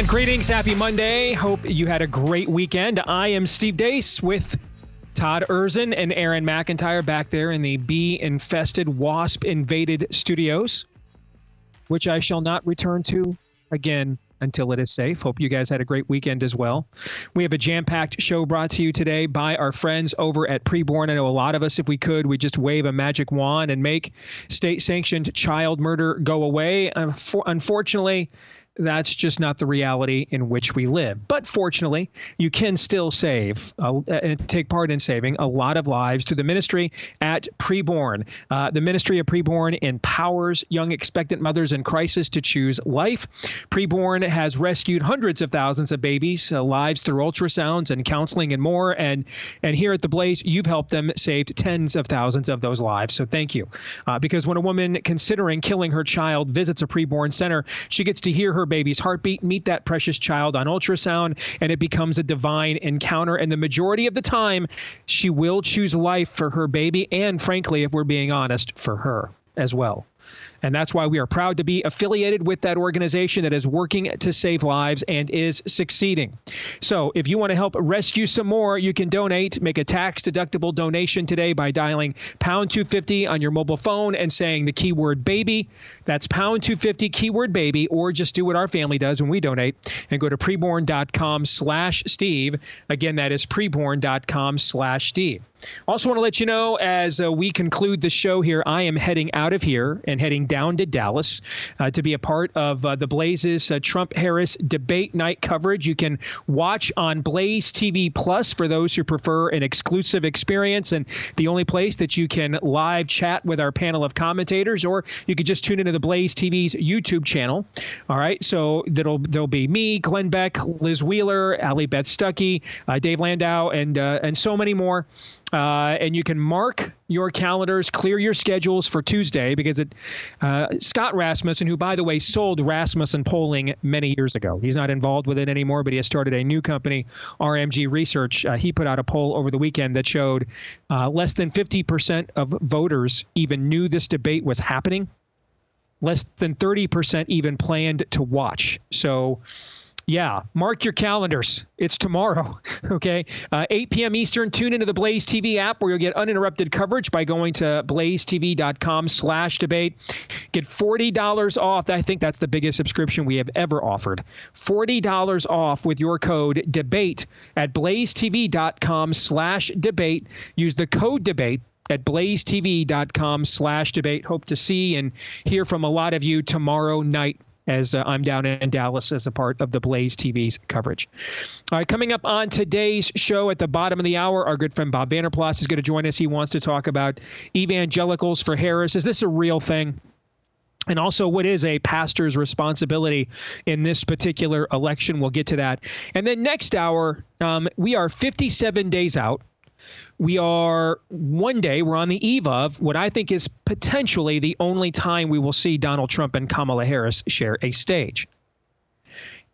Greetings. Happy Monday. Hope you had a great weekend. I am Steve Dace with Todd Erzin and Aaron McIntyre back there in the bee-infested, wasp-invaded studios, which I shall not return to again until it is safe. Hope you guys had a great weekend as well. We have a jam-packed show brought to you today by our friends over at Preborn. I know a lot of us, if we could, we'd just wave a magic wand and make state-sanctioned child murder go away. Unfortunately, that's just not the reality in which we live. But fortunately, you can still save and take part in saving a lot of lives through the ministry at Preborn. The ministry of Preborn empowers young expectant mothers in crisis to choose life. Preborn has rescued hundreds of thousands of babies' lives through ultrasounds and counseling and more. And here at The Blaze, you've helped them save tens of thousands of those lives. So thank you. Because when a woman considering killing her child visits a Preborn center, she gets to hear her baby's heartbeat, meet that precious child on ultrasound, and it becomes a divine encounter. And the majority of the time, she will choose life for her baby and, frankly, if we're being honest, for her as well. And that's why we are proud to be affiliated with that organization that is working to save lives and is succeeding. So if you want to help rescue some more, you can donate. Make a tax-deductible donation today by dialing pound 250 on your mobile phone and saying the keyword baby. That's pound 250 keyword baby, or just do what our family does when we donate and go to preborn.com/Steve. Again, that is preborn.com/Steve. Also want to let you know, as we conclude the show here, I am heading out of here and heading down to Dallas to be a part of the Blaze's Trump-Harris debate night coverage. You can watch on Blaze TV Plus for those who prefer an exclusive experience, and the only place that you can live chat with our panel of commentators, or you could just tune into the Blaze TV's YouTube channel. All right, so there'll be me, Glenn Beck, Liz Wheeler, Allie Beth Stuckey, Dave Landau, and so many more. And you can mark your calendars, clear your schedules for Tuesday, because Scott Rasmussen, who, by the way, sold Rasmussen Polling many years ago. He's not involved with it anymore, but he has started a new company, RMG Research. He put out a poll over the weekend that showed less than 50% of voters even knew this debate was happening. Less than 30% even planned to watch. So, yeah, mark your calendars. It's tomorrow, okay? 8 p.m. Eastern, tune into the Blaze TV app where you'll get uninterrupted coverage by going to blazetv.com/debate. Get $40 off. I think that's the biggest subscription we have ever offered. $40 off with your code DEBATE at blazetv.com/debate. Use the code DEBATE at blazetv.com/debate. Hope to see and hear from a lot of you tomorrow night, as I'm down in Dallas as a part of the Blaze TV's coverage. All right, coming up on today's show at the bottom of the hour, our good friend Bob Vander Plaats is going to join us. He wants to talk about evangelicals for Harris. Is this a real thing? And also, what is a pastor's responsibility in this particular election? We'll get to that. And then next hour, we are 57 days out. We're on the eve of what I think is potentially the only time we will see Donald Trump and Kamala Harris share a stage.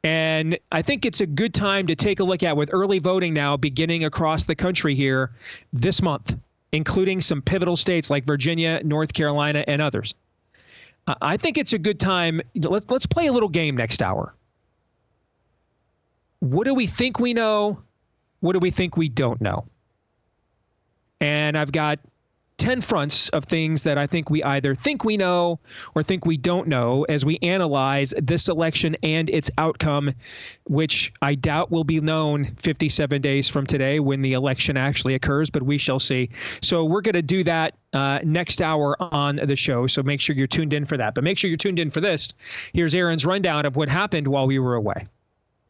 And I think it's a good time to take a look at, with early voting now beginning across the country here this month, including some pivotal states like Virginia, North Carolina, and others. I think it's a good time. Let's play a little game next hour. What do we think we know? What do we think we don't know? And I've got 10 fronts of things that I think we either think we know or think we don't know as we analyze this election and its outcome, which I doubt will be known 57 days from today when the election actually occurs, but we shall see. So we're going to do that next hour on the show. So make sure you're tuned in for that. But make sure you're tuned in for this. Here's Aaron's rundown of what happened while we were away.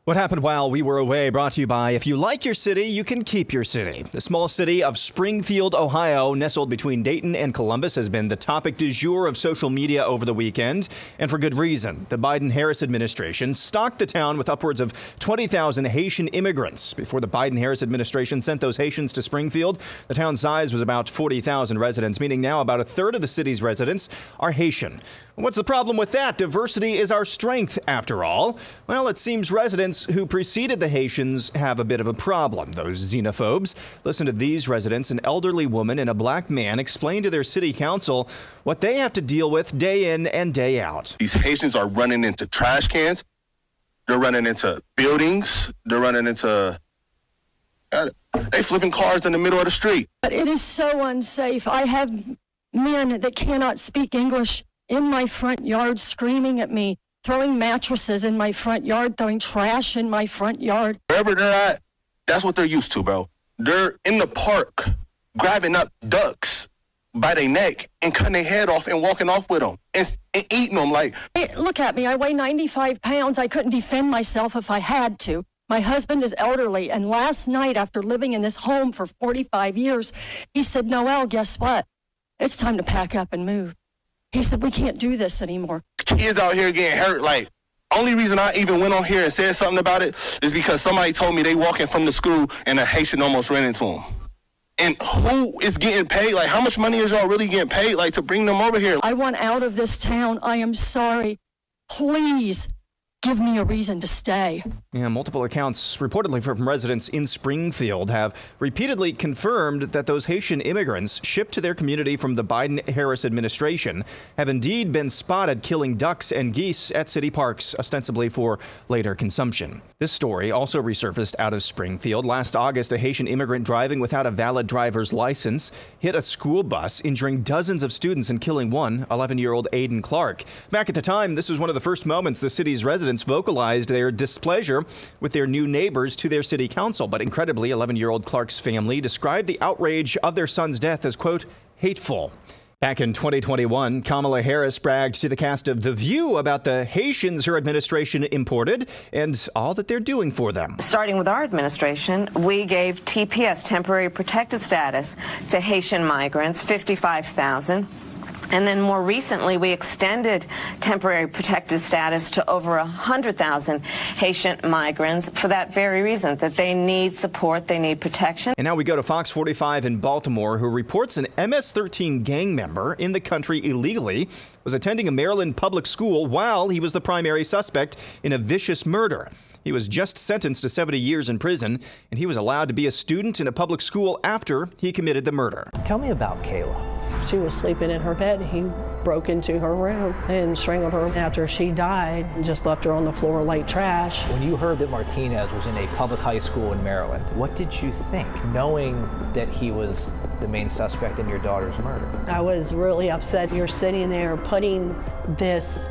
What happened while we were away, brought to you by, if you like your city, you can keep your city. The small city of Springfield, Ohio, nestled between Dayton and Columbus, has been the topic du jour of social media over the weekend, and for good reason. The Biden-Harris administration stocked the town with upwards of 20,000 Haitian immigrants. Before the Biden-Harris administration sent those Haitians to Springfield, the town's size was about 40,000 residents, meaning now about a third of the city's residents are Haitian. What's the problem with that? Diversity is our strength, after all. Well, it seems residents who preceded the Haitians have a bit of a problem, those xenophobes. Listen to these residents. An elderly woman and a black man explain to their city council what they have to deal with day in and day out. These Haitians are running into trash cans. They're running into buildings. They're running into... They flipping cars in the middle of the street. But it is so unsafe. I have men that cannot speak English in my front yard screaming at me, throwing mattresses in my front yard, throwing trash in my front yard. Wherever they're at, that's what they're used to, bro. They're in the park grabbing up ducks by their neck and cutting their head off and walking off with them and eating them like... Hey, look at me. I weigh 95 pounds. I couldn't defend myself if I had to. My husband is elderly, and last night, after living in this home for 45 years, he said, Noelle, guess what? It's time to pack up and move. He said, we can't do this anymore. Kids out here getting hurt. Like, only reason I even went on here and said something about it is because somebody told me they walking from the school and a Haitian almost ran into them. And who is getting paid? Like, how much money is y'all really getting paid, like, to bring them over here? I want out of this town. I am sorry. Please give me a reason to stay. Yeah, multiple accounts reportedly from residents in Springfield have repeatedly confirmed that those Haitian immigrants shipped to their community from the Biden-Harris administration have indeed been spotted killing ducks and geese at city parks, ostensibly for later consumption. This story also resurfaced out of Springfield. Last August, a Haitian immigrant driving without a valid driver's license hit a school bus, injuring dozens of students and killing one, 11-year-old Aiden Clark. Back at the time, this was one of the first moments the city's residents vocalized their displeasure with their new neighbors to their city council. But incredibly, 11-year-old Clark's family described the outrage of their son's death as, quote, hateful. Back in 2021, Kamala Harris bragged to the cast of The View about the Haitians her administration imported and all that they're doing for them. Starting with our administration, we gave TPS, temporary protected status, to Haitian migrants, 55,000. And then more recently, we extended temporary protected status to over 100,000 Haitian migrants for that very reason, that they need support, they need protection. And now we go to Fox 45 in Baltimore, who reports an MS-13 gang member in the country illegally was attending a Maryland public school while he was the primary suspect in a vicious murder. He was just sentenced to 70 years in prison, and he was allowed to be a student in a public school after he committed the murder. Tell me about Kayla. She was sleeping in her bed. He broke into her room and strangled her after she died and just left her on the floor like trash. When you heard that Martinez was in a public high school in Maryland, what did you think, knowing that he was the main suspect in your daughter's murder? I was really upset. You're sitting there putting this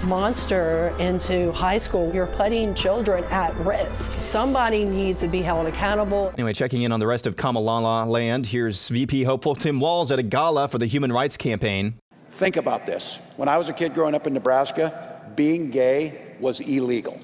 monster into high school. You're putting children at risk. Somebody needs to be held accountable. Anyway, checking in on the rest of Kamala land, here's VP hopeful Tim Walz at a gala for the Human Rights Campaign. Think about this. When I was a kid growing up in Nebraska, being gay was illegal.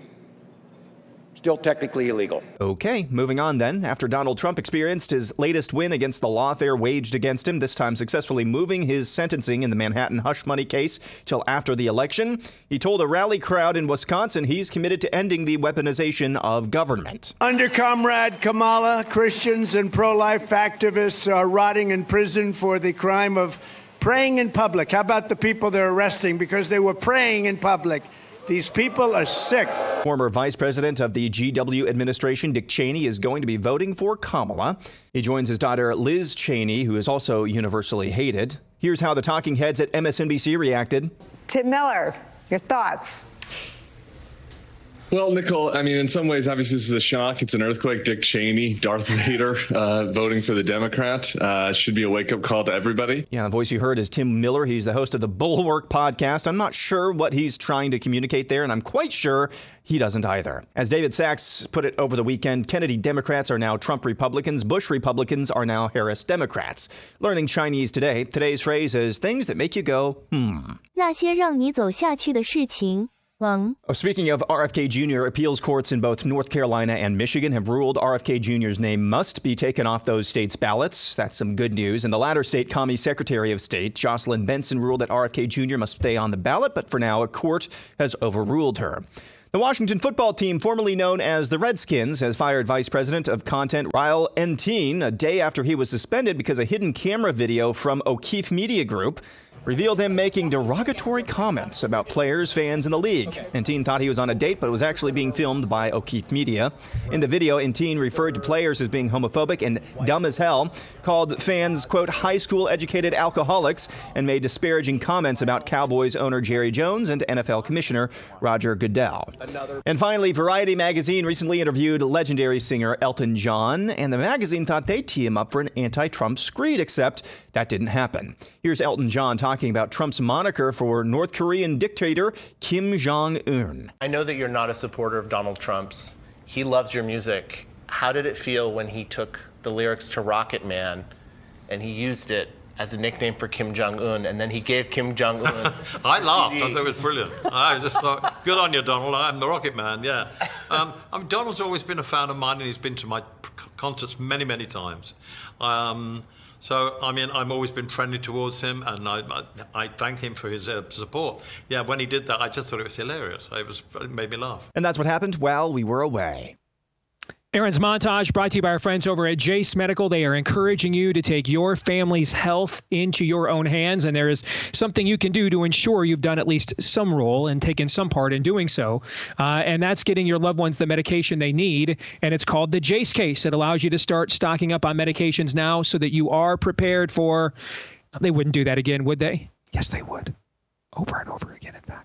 Still technically illegal. Okay, moving on then. After Donald Trump experienced his latest win against the lawfare waged against him, this time successfully moving his sentencing in the Manhattan hush money case till after the election, he told a rally crowd in Wisconsin he's committed to ending the weaponization of government. Under Comrade Kamala, Christians and pro-life activists are rotting in prison for the crime of praying in public. How about the people they're arresting because they were praying in public? These people are sick. Former Vice President of the GW administration, Dick Cheney, is going to be voting for Kamala. He joins his daughter, Liz Cheney, who is also universally hated. Here's how the talking heads at MSNBC reacted. Tim Miller, your thoughts? Well, Nicole, I mean, in some ways, obviously, this is a shock. It's an earthquake. Dick Cheney, Darth Vader, voting for the Democrat. Should be a wake-up call to everybody. Yeah, the voice you heard is Tim Miller. He's the host of the Bulwark podcast. I'm not sure what he's trying to communicate there, and I'm quite sure he doesn't either. As David Sachs put it over the weekend, Kennedy Democrats are now Trump Republicans. Bush Republicans are now Harris Democrats. Learning Chinese today, today's phrase is things that make you go, 那些让你走下去的事情。Speaking of RFK Jr., appeals courts in both North Carolina and Michigan have ruled RFK Jr.'s name must be taken off those states' ballots. That's some good news. In the latter state, Comey Secretary of State Jocelyn Benson ruled that RFK Jr. must stay on the ballot, but for now, a court has overruled her. The Washington football team, formerly known as the Redskins, has fired Vice President of Content Ryle Entine a day after he was suspended because a hidden camera video from O'Keefe Media Group revealed him making derogatory comments about players, fans, and the league. Intine thought he was on a date, but was actually being filmed by O'Keefe Media. In the video, Intine referred to players as being homophobic and dumb as hell, called fans, quote, high school educated alcoholics, and made disparaging comments about Cowboys owner Jerry Jones and NFL Commissioner Roger Goodell. And finally, Variety magazine recently interviewed legendary singer Elton John, and the magazine thought they'd tee him up for an anti-Trump screed, except that didn't happen. Here's Elton John talking about Trump's moniker for North Korean dictator Kim Jong-un. I know that you're not a supporter of Donald Trump's. He loves your music. How did it feel when he took the lyrics to Rocket Man and he used it as a nickname for Kim Jong-un, and then he gave Kim Jong-un I laughed. I thought it was brilliant. I just thought, good on you, Donald. I'm the Rocket Man, yeah. Donald's always been a fan of mine, and he's been to my concerts many, many times. So, I mean, I've always been friendly towards him, and I thank him for his support. Yeah, when he did that, I just thought it was hilarious. It made me laugh. And that's what happened while we were away. Aaron's Montage brought to you by our friends over at Jace Medical. They are encouraging you to take your family's health into your own hands, and there is something you can do to ensure you've done at least some role and taken some part in doing so, and that's getting your loved ones the medication they need, and it's called the Jace Case. It allows you to start stocking up on medications now so that you are prepared for – they wouldn't do that again, would they? Yes, they would. Over and over again, in fact.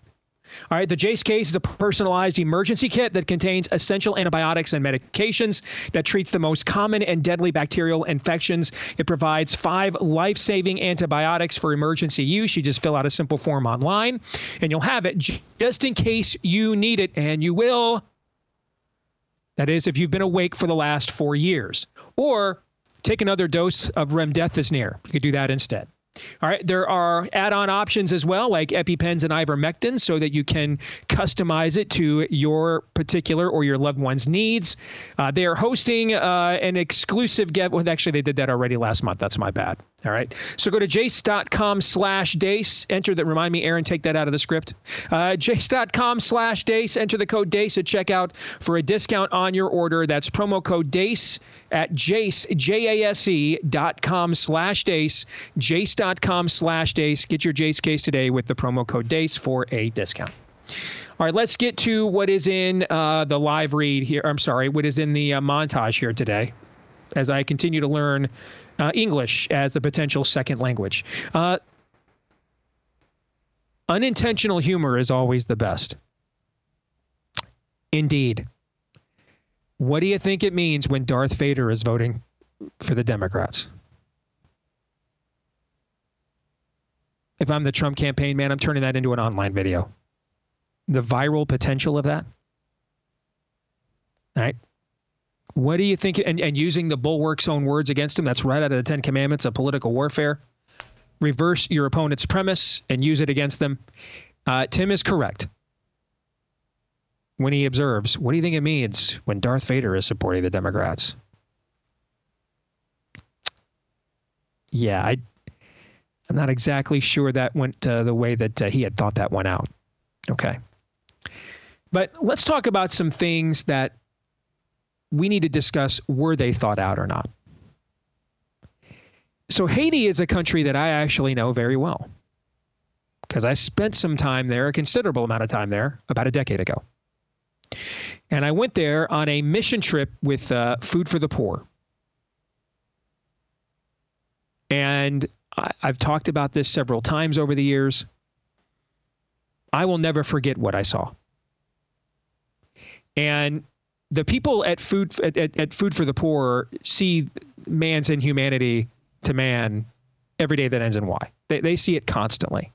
All right, the Jace Case is a personalized emergency kit that contains essential antibiotics and medications that treats the most common and deadly bacterial infections. It provides 5 life-saving antibiotics for emergency use. You just fill out a simple form online, and you'll have it just in case you need it, and you will. That is, if you've been awake for the last 4 years. Or take another dose of remdesivir. You could do that instead. All right, there are add-on options as well, like EpiPens and ivermectin, so that you can customize it to your particular or your loved one's needs. They are hosting an exclusive well, actually, they did that already last month. That's my bad. All right, so go to jace.com/DACE. Enter that. Remind me, Aaron, take that out of the script. Jace.com/DACE. Enter the code DACE at checkout for a discount on your order. That's promo code DACE at Jace, JASE.com/DACE. Jace.com/DACE. Get your Jace case today with the promo code DACE for a discount. All right, let's get to what is in the live read here. I'm sorry, what is in the montage here today as I continue to learn English as a potential second language. Unintentional humor is always the best. Indeed. What do you think it means when Darth Vader is voting for the Democrats? If I'm the Trump campaign, man, I'm turning that into an online video. The viral potential of that. All right. What do you think? And using the bulwark's own words against him, that's right out of the 10 Commandments of political warfare. Reverse your opponent's premise and use it against them. Tim is correct when he observes, what do you think it means when Darth Vader is supporting the Democrats? Yeah, I'm not exactly sure that went the way that he had thought that went out. Okay. But let's talk about some things that we need to discuss. Were they thought out or not? So Haiti is a country that I actually know very well because I spent some time there, a considerable amount of time there, about a decade ago. And I went there on a mission trip with Food for the Poor. And I've talked about this several times over the years. I will never forget what I saw. And the people at Food for the Poor see man's inhumanity to man every day that ends in Y. They see it constantly.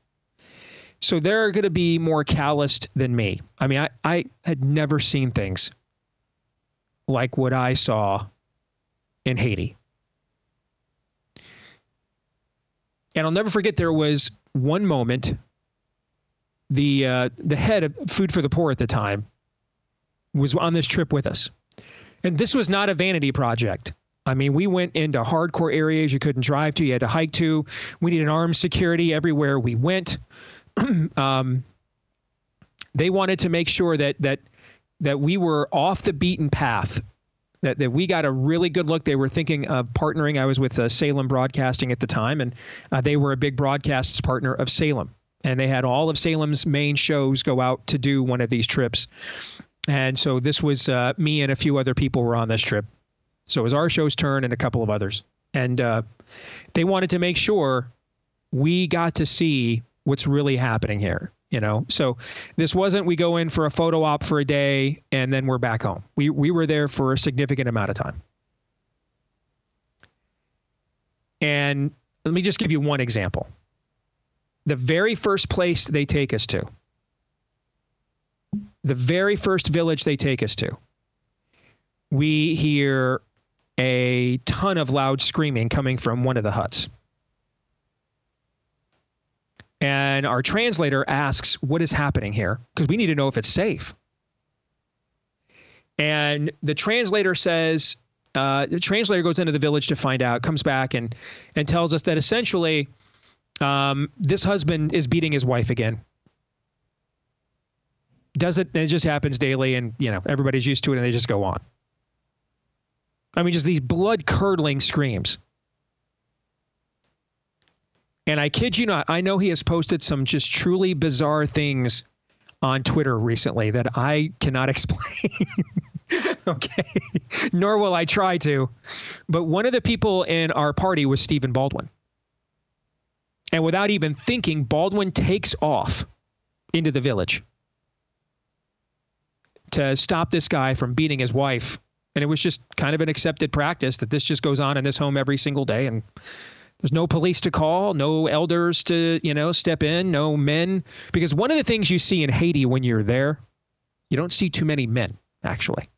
So they're going to be more calloused than me. I mean, I had never seen things like what I saw in Haiti. And I'll never forget there was one moment, the head of Food for the Poor at the time was on this trip with us. And this was not a vanity project. I mean, we went into hardcore areas you couldn't drive to, you had to hike to. We needed armed security everywhere we went. They wanted to make sure that we were off the beaten path that we got a really good look. They were thinking of partnering. I was with Salem Broadcasting at the time, and they were a big broadcast partner of Salem. And they had all of Salem's main shows go out to do one of these trips. And so this was me and a few other people were on this trip. So it was our show's turn and a couple of others. And they wanted to make sure we got to see what's really happening here. So this wasn't we go in for a photo op for a day and then we're back home. We were there for a significant amount of time. And let me just give you one example. The very first place they take us to, the very first village they take us to, we hear a ton of loud screaming coming from one of the huts. And our translator asks, what is happening here? Because we need to know if it's safe. And the translator says, the translator goes into the village to find out, comes back and tells us that essentially this husband is beating his wife again. Does it? And it just happens daily, and everybody's used to it, and they just go on. I mean, just these blood-curdling screams. And I kid you not, I know he has posted some just truly bizarre things on Twitter recently that I cannot explain. Okay. Nor will I try to. But one of the people in our party was Stephen Baldwin. And without even thinking, Baldwin takes off into the village to stop this guy from beating his wife. And it was just kind of an accepted practice that this just goes on in this home every single day. And there's no police to call, no elders to, step in, no men. Because one of the things you see in Haiti when you're there, you don't see too many men, actually.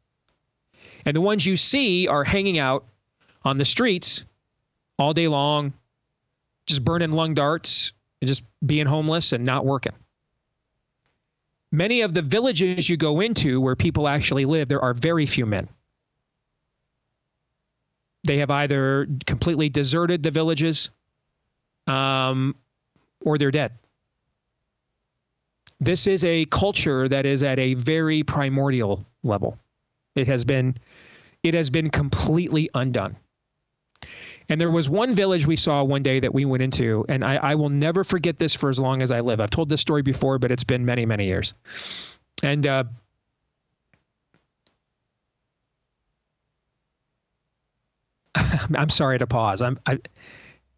And the ones you see are hanging out on the streets all day long, just burning lung darts and just being homeless and not working. Many of the villages you go into where people actually live, there are very few men. They have either completely deserted the villages or they're dead. This is a culture that is at a very primordial level. It has been completely undone. And there was one village we saw one day that we went into, and I will never forget this for as long as I live. I've told this story before, but it's been many, many years. And I'm sorry to pause.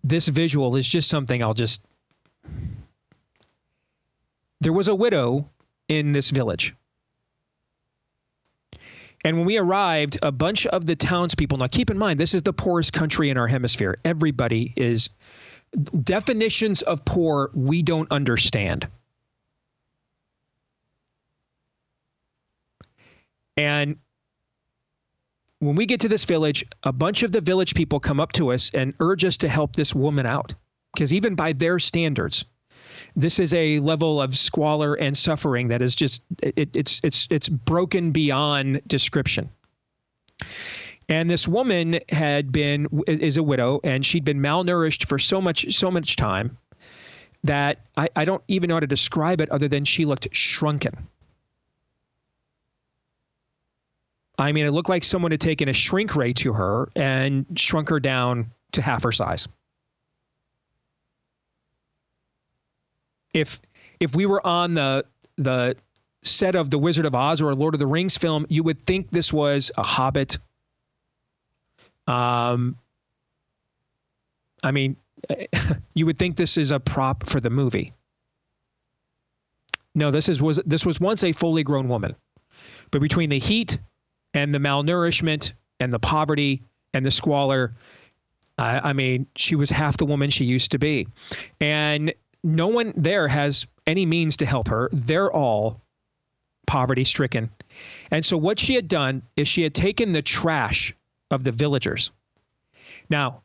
This visual is just something there was a widow in this village. And when we arrived, a bunch of the townspeople, now keep in mind, this is the poorest country in our hemisphere. Everybody is, definitions of poor we don't understand. And when we get to this village, a bunch of the village people come up to us and urge us to help this woman out. Because even by their standards, this is a level of squalor and suffering that is just, it's broken beyond description. And this woman is a widow, and she'd been malnourished for so much time that I don't even know how to describe it other than she looked shrunken. I mean, it looked like someone had taken a shrink ray to her and shrunk her down to half her size. If we were on the set of The Wizard of Oz or a Lord of the Rings film, you would think this was a hobbit. I mean, you would think this is a prop for the movie. No, this was once a fully grown woman. But between the heat and the malnourishment and the poverty and the squalor, I mean, she was half the woman she used to be. And no one there has any means to help her. They're all poverty-stricken. And so what she had done is she had taken the trash of the villagers. Now,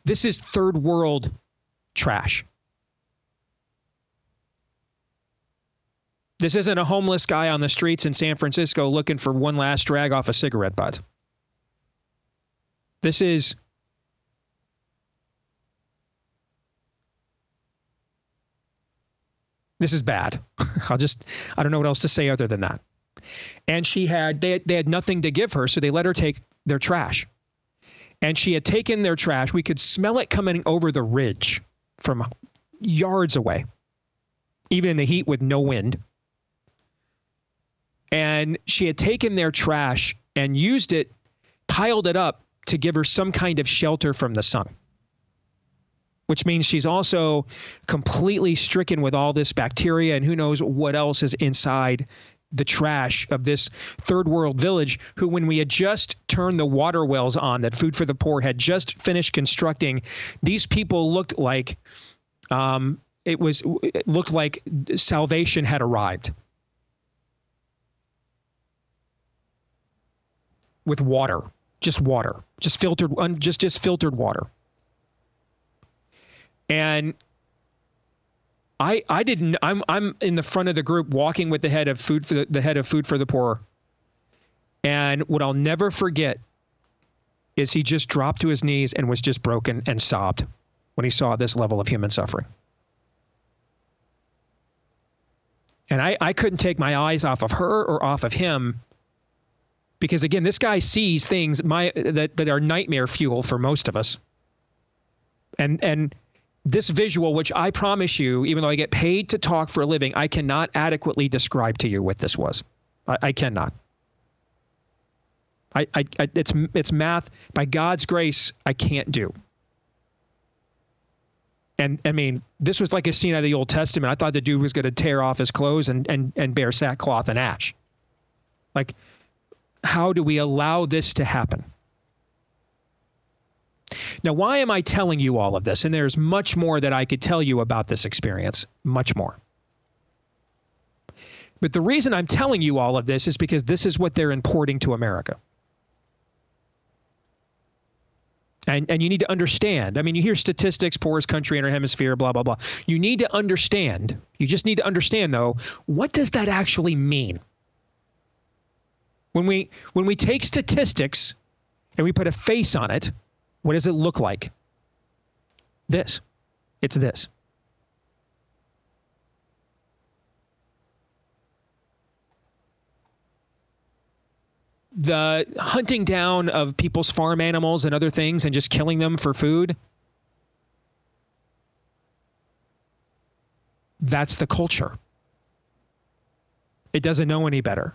this is third world trash. This isn't a homeless guy on the streets in San Francisco looking for one last drag off a cigarette butt. This is bad. I don't know what else to say other than that. And they had nothing to give her, so they let her take their trash. And she had taken their trash. We could smell it coming over the ridge from yards away, even in the heat with no wind. And she had taken their trash and used it, piled it up to give her some kind of shelter from the sun, which means she's also completely stricken with all this bacteria and who knows what else is inside the trash of this third world village, who, when we had just turned the water wells on that Food for the Poor had just finished constructing, these people looked like it looked like salvation had arrived. With water, just filtered, just filtered water. And I'm in the front of the group walking with the head of Food for the Poor. And what I'll never forget is he just dropped to his knees and was just broken and sobbed when he saw this level of human suffering. And I couldn't take my eyes off of her or off of him, because again, this guy sees things that are nightmare fuel for most of us. And this visual, which I promise you, even though I get paid to talk for a living, I cannot adequately describe to you what this was. I cannot. It's math. By God's grace, I can't do. And I mean, this was like a scene out of the Old Testament. I thought the dude was going to tear off his clothes and bear sackcloth and ash. Like, how do we allow this to happen? Now, why am I telling you all of this? And there's much more that I could tell you about this experience, much more. But the reason I'm telling you all of this is because this is what they're importing to America. And you need to understand. I mean, you hear statistics, poorest country in our hemisphere, blah, blah, blah. You need to understand. You just need to understand, though, what does that actually mean? When we take statistics and we put a face on it, what does it look like? This. It's this. The hunting down of people's farm animals and other things and just killing them for food. That's the culture. It doesn't know any better.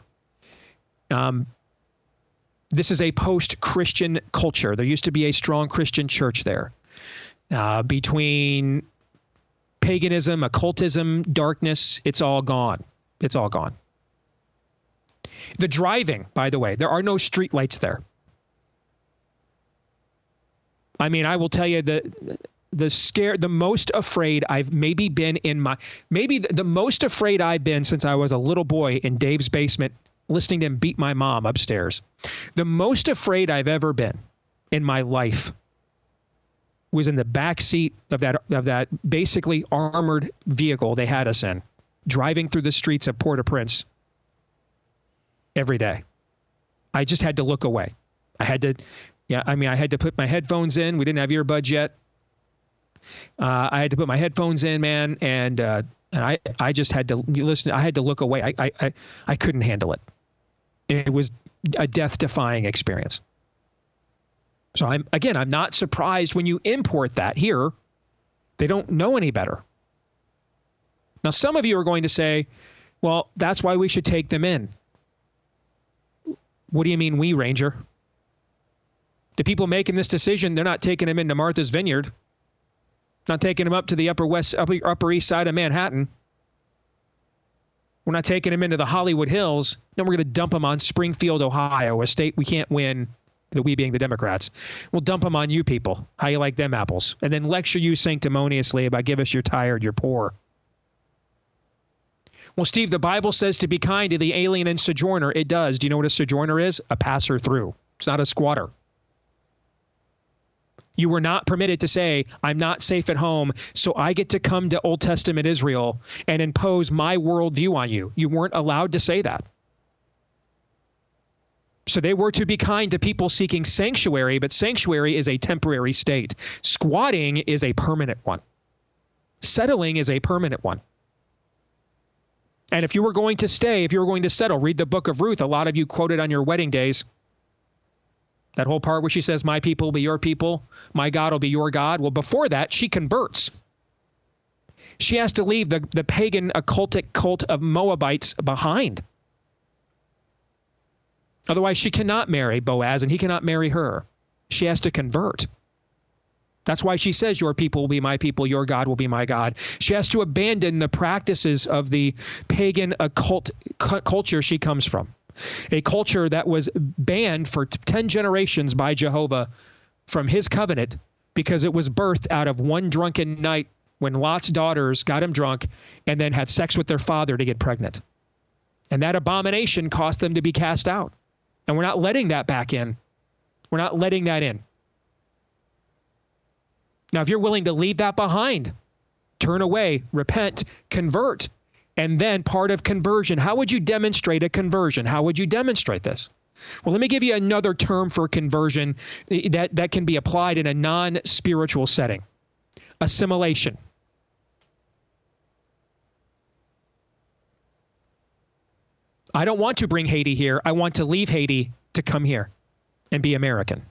This is a post-Christian culture. There used to be a strong Christian church there. Between paganism, occultism, darkness, it's all gone. It's all gone. The driving, by the way, there are no street lights there. I mean, I will tell you the most afraid I've maybe been the most afraid I've been since I was a little boy in Dave's basement, listening to him beat my mom upstairs. The most afraid I've ever been in my life was in the back seat of that basically armored vehicle they had us in, driving through the streets of Port-au-Prince every day. I just had to look away. I had to put my headphones in. We didn't have earbuds yet. I had to put my headphones in, man, and I just had to listen. I had to look away. I couldn't handle it. It was a death-defying experience. So I'm not surprised when you import that here. They don't know any better. Now, some of you are going to say, well, that's why we should take them in. What do you mean we, Ranger? The people making this decision, they're not taking them into Martha's Vineyard. Not taking them up to the Upper East Side of Manhattan. We're not taking them into the Hollywood Hills. Then we're going to dump them on Springfield, Ohio, a state we can't win, the we being the Democrats. We'll dump them on you people. How you like them apples? And then lecture you sanctimoniously about give us you're tired, you're poor. Well, Steve, the Bible says to be kind to the alien and sojourner. It does. Do you know what a sojourner is? A passer through. It's not a squatter. You were not permitted to say, I'm not safe at home, so I get to come to Old Testament Israel and impose my worldview on you. You weren't allowed to say that. So they were to be kind to people seeking sanctuary, but sanctuary is a temporary state. Squatting is a permanent one. Settling is a permanent one. And if you were going to stay, if you were going to settle, read the book of Ruth. A lot of you quoted on your wedding days. That whole part where she says, my people will be your people, my God will be your God. Well, before that, she converts. She has to leave the pagan occultic cult of Moabites behind. Otherwise, she cannot marry Boaz, and he cannot marry her. She has to convert. That's why she says, your people will be my people, your God will be my God. She has to abandon the practices of the pagan occult culture she comes from. A culture that was banned for 10 generations by Jehovah from his covenant because it was birthed out of one drunken night when Lot's daughters got him drunk and then had sex with their father to get pregnant. And that abomination caused them to be cast out. And we're not letting that back in. We're not letting that in. Now, if you're willing to leave that behind, turn away, repent, convert, and then part of conversion, how would you demonstrate a conversion? How would you demonstrate this? Well, let me give you another term for conversion that can be applied in a non-spiritual setting. Assimilation. I don't want to bring Haiti here. I want to leave Haiti to come here and be American.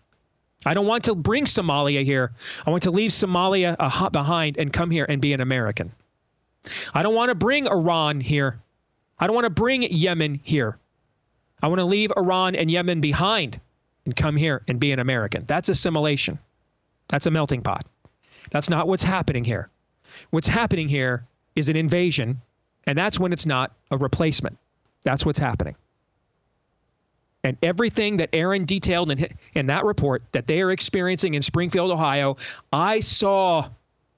I don't want to bring Somalia here. I want to leave Somalia behind and come here and be an American. I don't want to bring Iran here. I don't want to bring Yemen here. I want to leave Iran and Yemen behind and come here and be an American. That's assimilation. That's a melting pot. That's not what's happening here. What's happening here is an invasion, and that's when it's not a replacement. That's what's happening. And everything that Aaron detailed in that report that they are experiencing in Springfield, Ohio, I saw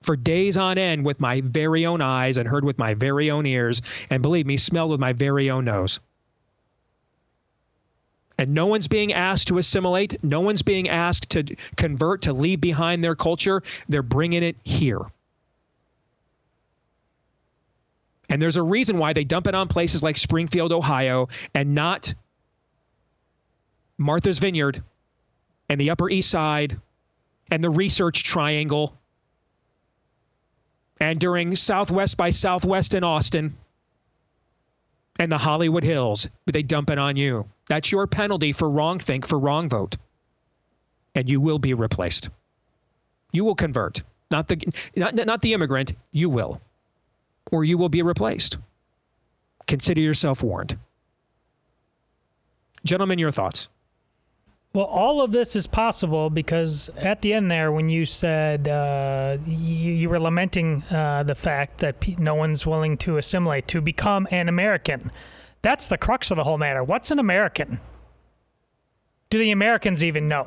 for days on end with my very own eyes and heard with my very own ears, and believe me, smelled with my very own nose. And no one's being asked to assimilate. No one's being asked to convert, to leave behind their culture. They're bringing it here. And there's a reason why they dump it on places like Springfield, Ohio, and not Martha's Vineyard and the Upper East Side and the Research Triangle and during Southwest by Southwest in Austin and the Hollywood Hills. But they dump it on you. That's your penalty for wrong think, for wrong vote. And you will be replaced. You will convert. Not the immigrant. You will. Or you will be replaced. Consider yourself warned. Gentlemen, your thoughts? Well, all of this is possible because at the end there, when you said you were lamenting the fact that no one's willing to assimilate, to become an American, that's the crux of the whole matter. What's an American? Do the Americans even know?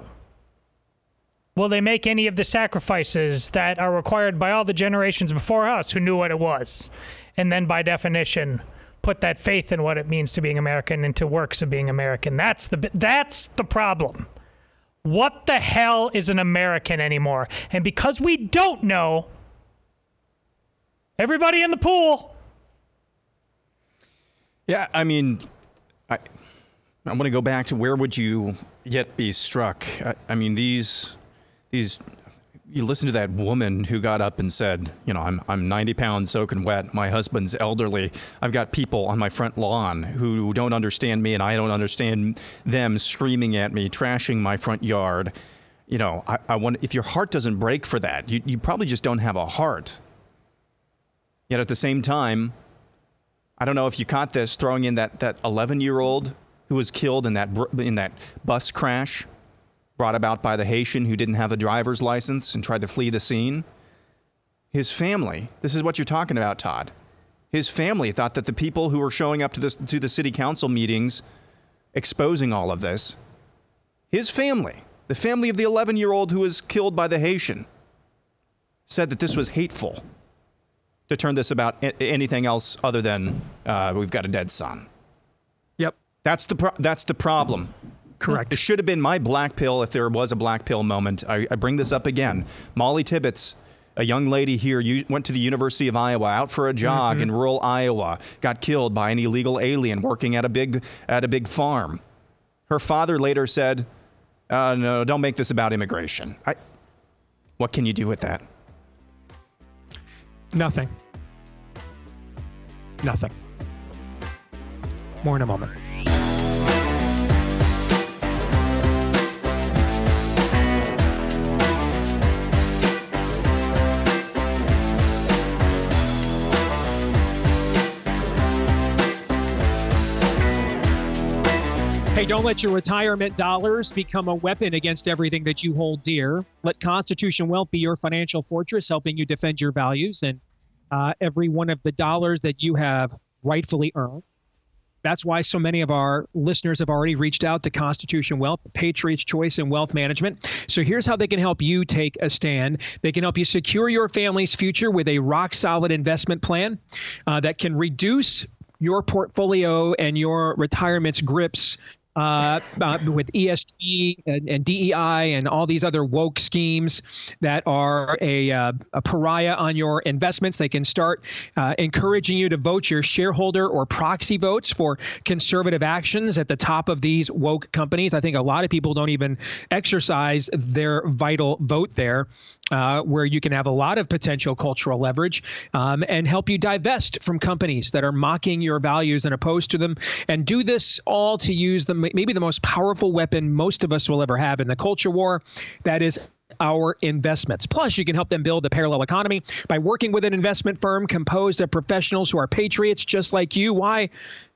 Will they make any of the sacrifices that are required by all the generations before us who knew what it was? And then by definition, put that faith in what it means to being American into works of being American. That's the problem. What the hell is an American anymore? And because we don't know, everybody in the pool. Yeah, I mean, I want to go back to where would you yet be struck? I mean, these you listen to that woman who got up and said, you know, I'm 90 pounds soaking wet. My husband's elderly. I've got people on my front lawn who don't understand me and I don't understand them, screaming at me, trashing my front yard. You know, I want, if your heart doesn't break for that, you probably just don't have a heart. Yet at the same time, I don't know if you caught this, throwing in that 11-year-old who was killed in that bus crash brought about by the Haitian who didn't have a driver's license and tried to flee the scene. His family, this is what you're talking about, Todd. His family thought that the people who were showing up to the city council meetings exposing all of this, his family, the family of the 11-year-old who was killed by the Haitian, said that this was hateful to turn this about anything else other than we've got a dead son. Yep. That's the problem. Correct. It should have been my black pill if there was a black pill moment. I bring this up again. Molly Tibbetts, a young lady here, went to the University of Iowa, out for a jog in rural Iowa, got killed by an illegal alien working at a big farm. Her father later said, no, don't make this about immigration. What can you do with that? Nothing. More in a moment. Hey, don't let your retirement dollars become a weapon against everything that you hold dear. Let Constitution Wealth be your financial fortress, helping you defend your values and every one of the dollars that you have rightfully earned. That's why so many of our listeners have already reached out to Constitution Wealth, Patriot's Choice in Wealth Management. So here's how they can help you take a stand. They can help you secure your family's future with a rock-solid investment plan that can reduce your portfolio and your retirement's grips with ESG and DEI and all these other woke schemes that are a pariah on your investments. They can start encouraging you to vote your shareholder or proxy votes for conservative actions at the top of these woke companies. I think a lot of people don't even exercise their vital vote there, where you can have a lot of potential cultural leverage and help you divest from companies that are mocking your values and opposed to them, and do this all to use maybe the most powerful weapon most of us will ever have in the culture war. That is our investments. Plus, you can help them build a parallel economy by working with an investment firm composed of professionals who are patriots just like you. Why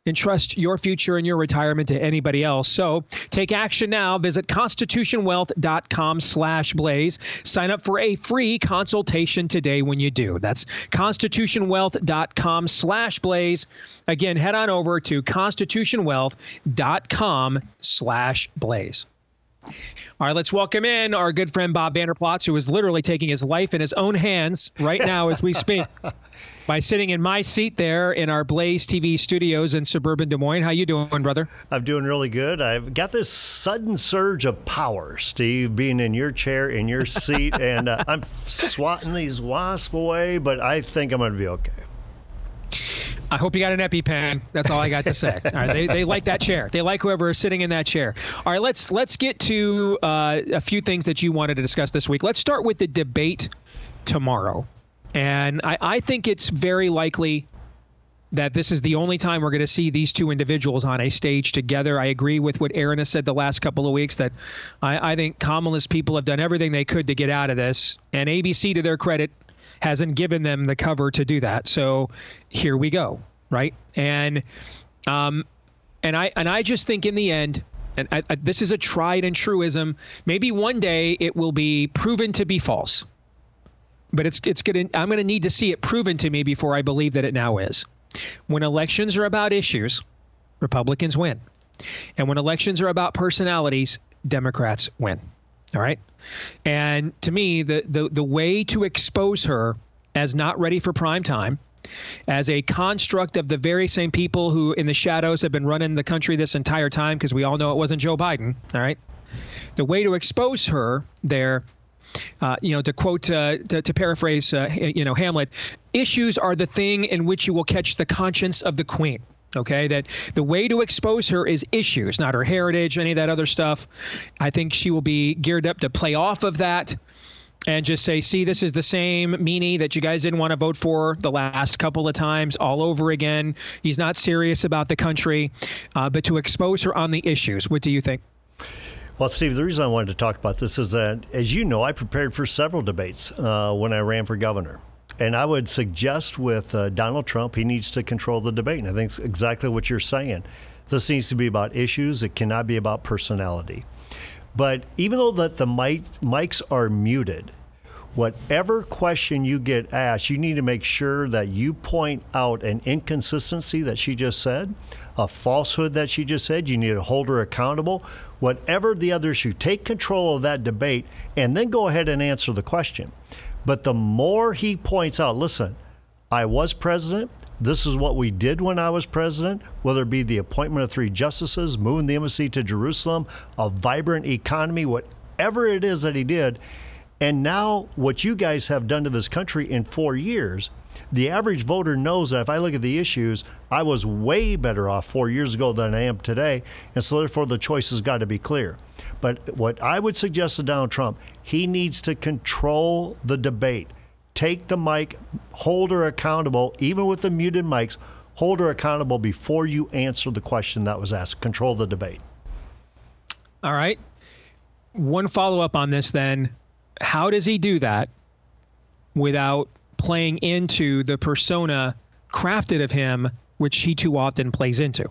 entrust your future and your retirement to anybody else? So take action now. Visit constitutionwealth.com/blaze. Sign up for a free consultation today when you do. That's constitutionwealth.com/blaze. Again, head on over to constitutionwealth.com/blaze. All right, let's welcome in our good friend Bob Vander Plaats, who is literally taking his life in his own hands right now as we speak by sitting in my seat there in our Blaze TV studios in suburban Des Moines. How you doing, brother? I'm doing really good. I've got this sudden surge of power, Steve, being in your chair, in your seat, and I'm swatting these wasps away, but I think I'm going to be okay. I hope you got an EpiPen. That's all I got to say. All right, they like that chair. They like whoever is sitting in that chair. All right, let's get to a few things that you wanted to discuss this week. Let's start with the debate tomorrow. And I think it's very likely that this is the only time we're going to see these two individuals on a stage together. I agree with what Aaron has said the last couple of weeks, that I think Kamala's people have done everything they could to get out of this. And ABC, to their credit, hasn't given them the cover to do that. So here we go, right? And I just think in the end, and this is a tried and truism, maybe one day it will be proven to be false. But I'm going to need to see it proven to me before I believe that it now is. When elections are about issues, Republicans win. And when elections are about personalities, Democrats win. All right. And to me, the way to expose her as not ready for prime time, as a construct of the very same people who in the shadows have been running the country this entire time, because we all know it wasn't Joe Biden. All right. The way to expose her there, to quote, to paraphrase, Hamlet, issues are the thing in which you will catch the conscience of the queen. Okay, that the way to expose her is issues, not her heritage, any of that other stuff. I think she will be geared up to play off of that and just say, see, this is the same meanie that you guys didn't want to vote for the last couple of times all over again. He's not serious about the country, but to expose her on the issues. What do you think? Well, Steve, the reason I wanted to talk about this is that, as you know, I prepared for several debates when I ran for governor. And I would suggest with Donald Trump, he needs to control the debate. And I think it's exactly what you're saying. This needs to be about issues. It cannot be about personality. But even though that the mics are muted, whatever question you get asked, you need to make sure that you point out an inconsistency that she just said, a falsehood that she just said. You need to hold her accountable. Whatever the other issue, take control of that debate and then go ahead and answer the question. But the more he points out, listen, I was president. This is what we did when I was president, whether it be the appointment of 3 justices, moving the embassy to Jerusalem, a vibrant economy, whatever it is that he did. And now what you guys have done to this country in 4 years, the average voter knows that if I look at the issues, I was way better off 4 years ago than I am today. And so therefore the choice has got to be clear. But what I would suggest to Donald Trump, he needs to control the debate. Take the mic, hold her accountable, even with the muted mics, Hold her accountable before you answer the question that was asked. Control the debate. All right. One follow-up on this then. How does he do that without playing into the persona crafted of him, which he too often plays into?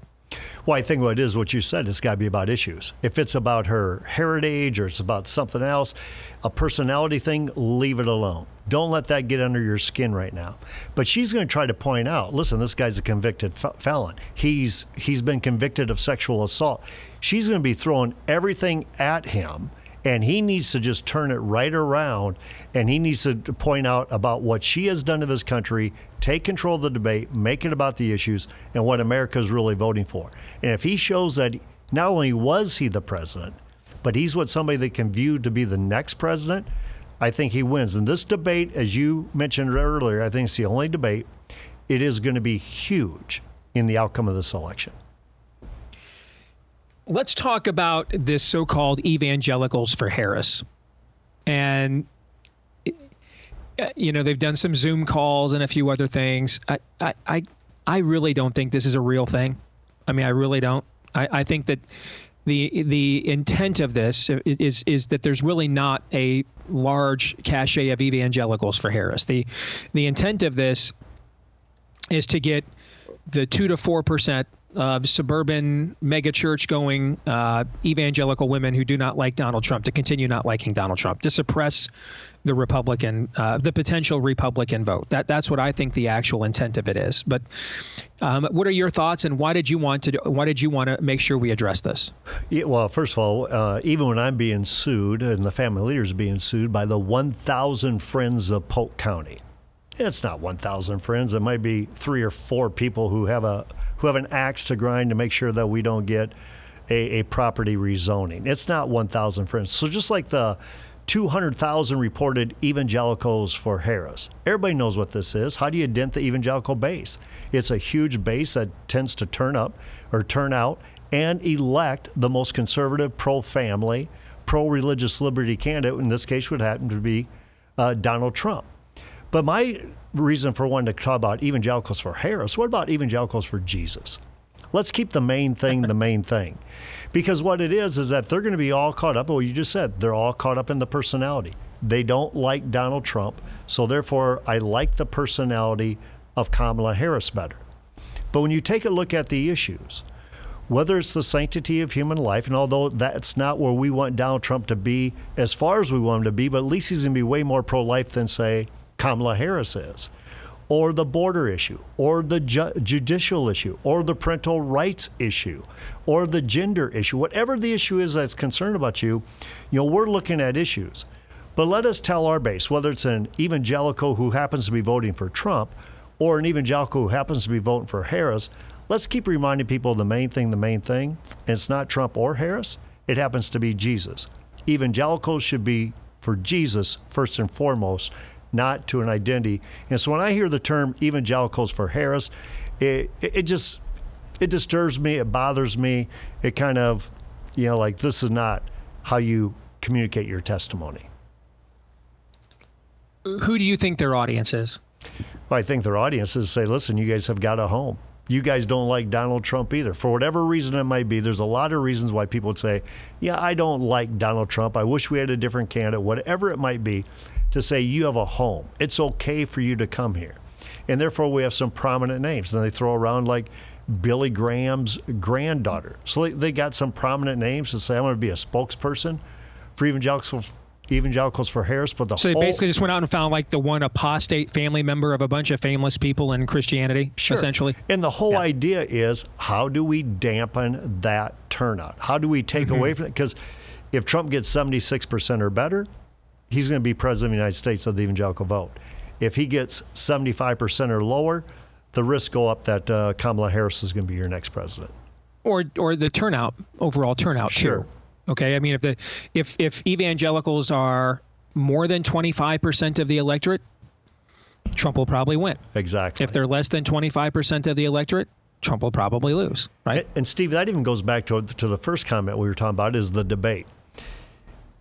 Well, I think what it is, what you said, it's got to be about issues. If it's about her heritage or it's about something else, a personality thing, leave it alone. Don't let that get under your skin right now. But she's going to try to point out, listen, this guy's a convicted felon. He's been convicted of sexual assault. She's going to be throwing everything at him, and he needs to just turn it right around, and he needs to point out about what she has done to this country, take control of the debate, make it about the issues and what America is really voting for. And if he shows that not only was he the president, but he's what somebody that can view to be the next president, I think he wins. And this debate, as you mentioned earlier, I think it's the only debate. It is going to be huge in the outcome of this election. Let's talk about this so-called Evangelicals for Harris. And, you know, they've done some Zoom calls and a few other things. I really don't think this is a real thing. I mean, I really don't. I think that the intent of this is that there's really not a large cachet of Evangelicals for Harris. The intent of this is to get the 2 to 4% of suburban megachurch going evangelical women who do not like Donald Trump to continue not liking Donald Trump, to suppress the Republican, the potential Republican vote. That's what I think the actual intent of it is. But what are your thoughts, and why did you want to make sure we address this? Yeah, well, first of all, even when I'm being sued and the family leaders being sued by the 1,000 friends of Polk County, it's not 1,000 friends. It might be 3 or 4 people who have an axe to grind to make sure that we don't get a property rezoning. It's not 1,000 friends. So just like the 200,000 reported evangelicals for Harris, everybody knows what this is. How do you dent the evangelical base? It's a huge base that tends to turn out and elect the most conservative, pro-family, pro-religious liberty candidate. In this case, would happen to be Donald Trump. But my reason for wanting to talk about evangelicals for Harris, what about evangelicals for Jesus? Let's keep the main thing the main thing. Because what it is that they're going to be all caught up. Well, you just said they're all caught up in the personality. They don't like Donald Trump, so therefore I like the personality of Kamala Harris better. But when you take a look at the issues, whether it's the sanctity of human life, and although that's not where we want Donald Trump to be as far as we want him to be, but at least he's going to be way more pro-life than, say, Kamala Harris is, or the border issue, or the judicial issue, or the parental rights issue, or the gender issue, whatever the issue is that's concerned about you, we're looking at issues. But let us tell our base, whether it's an evangelical who happens to be voting for Trump or an evangelical who happens to be voting for Harris, let's keep reminding people the main thing, and it's not Trump or Harris, it happens to be Jesus. Evangelicals should be for Jesus first and foremost, not to an identity. And so when I hear the term evangelicals for Harris, it disturbs me, it bothers me. It kind of, like this is not how you communicate your testimony. Who do you think their audience is? Well, I think their audience is say, listen, you guys have got a home. You guys don't like Donald Trump either. For whatever reason it might be, there's a lot of reasons why people would say, yeah, I don't like Donald Trump. I wish we had a different candidate, whatever it might be, to say you have a home. It's okay for you to come here. And therefore we have some prominent names. And they throw around like Billy Graham's granddaughter. So they got some prominent names to say, I'm going to be a spokesperson for evangelicals for Harris. But so they basically just went out and found like the one apostate family member of a bunch of famous people in Christianity, essentially. And the whole idea is, how do we dampen that turnout? How do we take away from it? Because if Trump gets 76% or better, he's going to be president of the United States of the evangelical vote. If he gets 75% or lower, the risks go up that Kamala Harris is going to be your next president. Or the overall turnout too. Okay, I mean, if evangelicals are more than 25% of the electorate, Trump will probably win. Exactly. If they're less than 25% of the electorate, Trump will probably lose, right? And Steve, that even goes back to the first comment we were talking about, is the debate.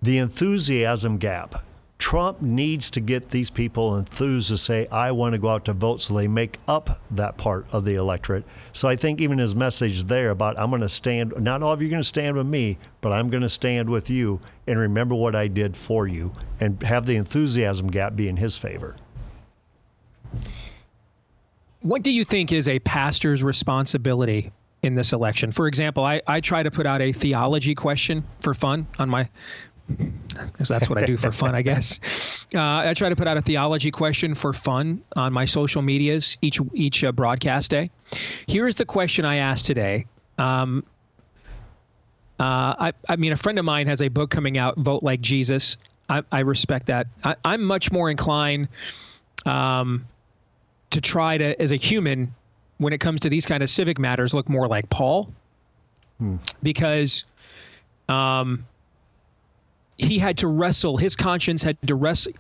The enthusiasm gap Trump needs to get these people enthused to say, I want to go out to vote, so they make up that part of the electorate. So I think even his message there about, I'm going to stand, not all of you are going to stand with me, but I'm going to stand with you and remember what I did for you, and have the enthusiasm gap be in his favor. What do you think is a pastor's responsibility in this election? For example, I try to put out a theology question for fun on my, because that's what I do for fun, I guess. I try to put out a theology question for fun on my social medias each broadcast day. Here is the question I asked today. I mean, a friend of mine has a book coming out, Vote Like Jesus. I respect that. I'm much more inclined to try to, as a human, when it comes to these kind of civic matters, look more like Paul, because he had to wrestle. His conscience had to wrestle.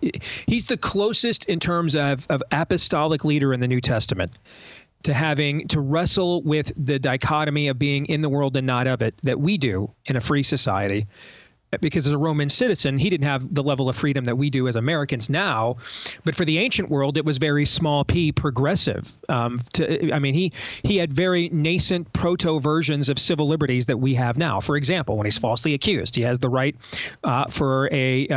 He's the closest in terms of apostolic leader in the New Testament to having to wrestle with the dichotomy of being in the world and not of it that we do in a free society. Because as a Roman citizen, he didn't have the level of freedom that we do as Americans now. But for the ancient world, it was very small p progressive. I mean, he had very nascent proto versions of civil liberties that we have now. For example, when he's falsely accused, he has the right for a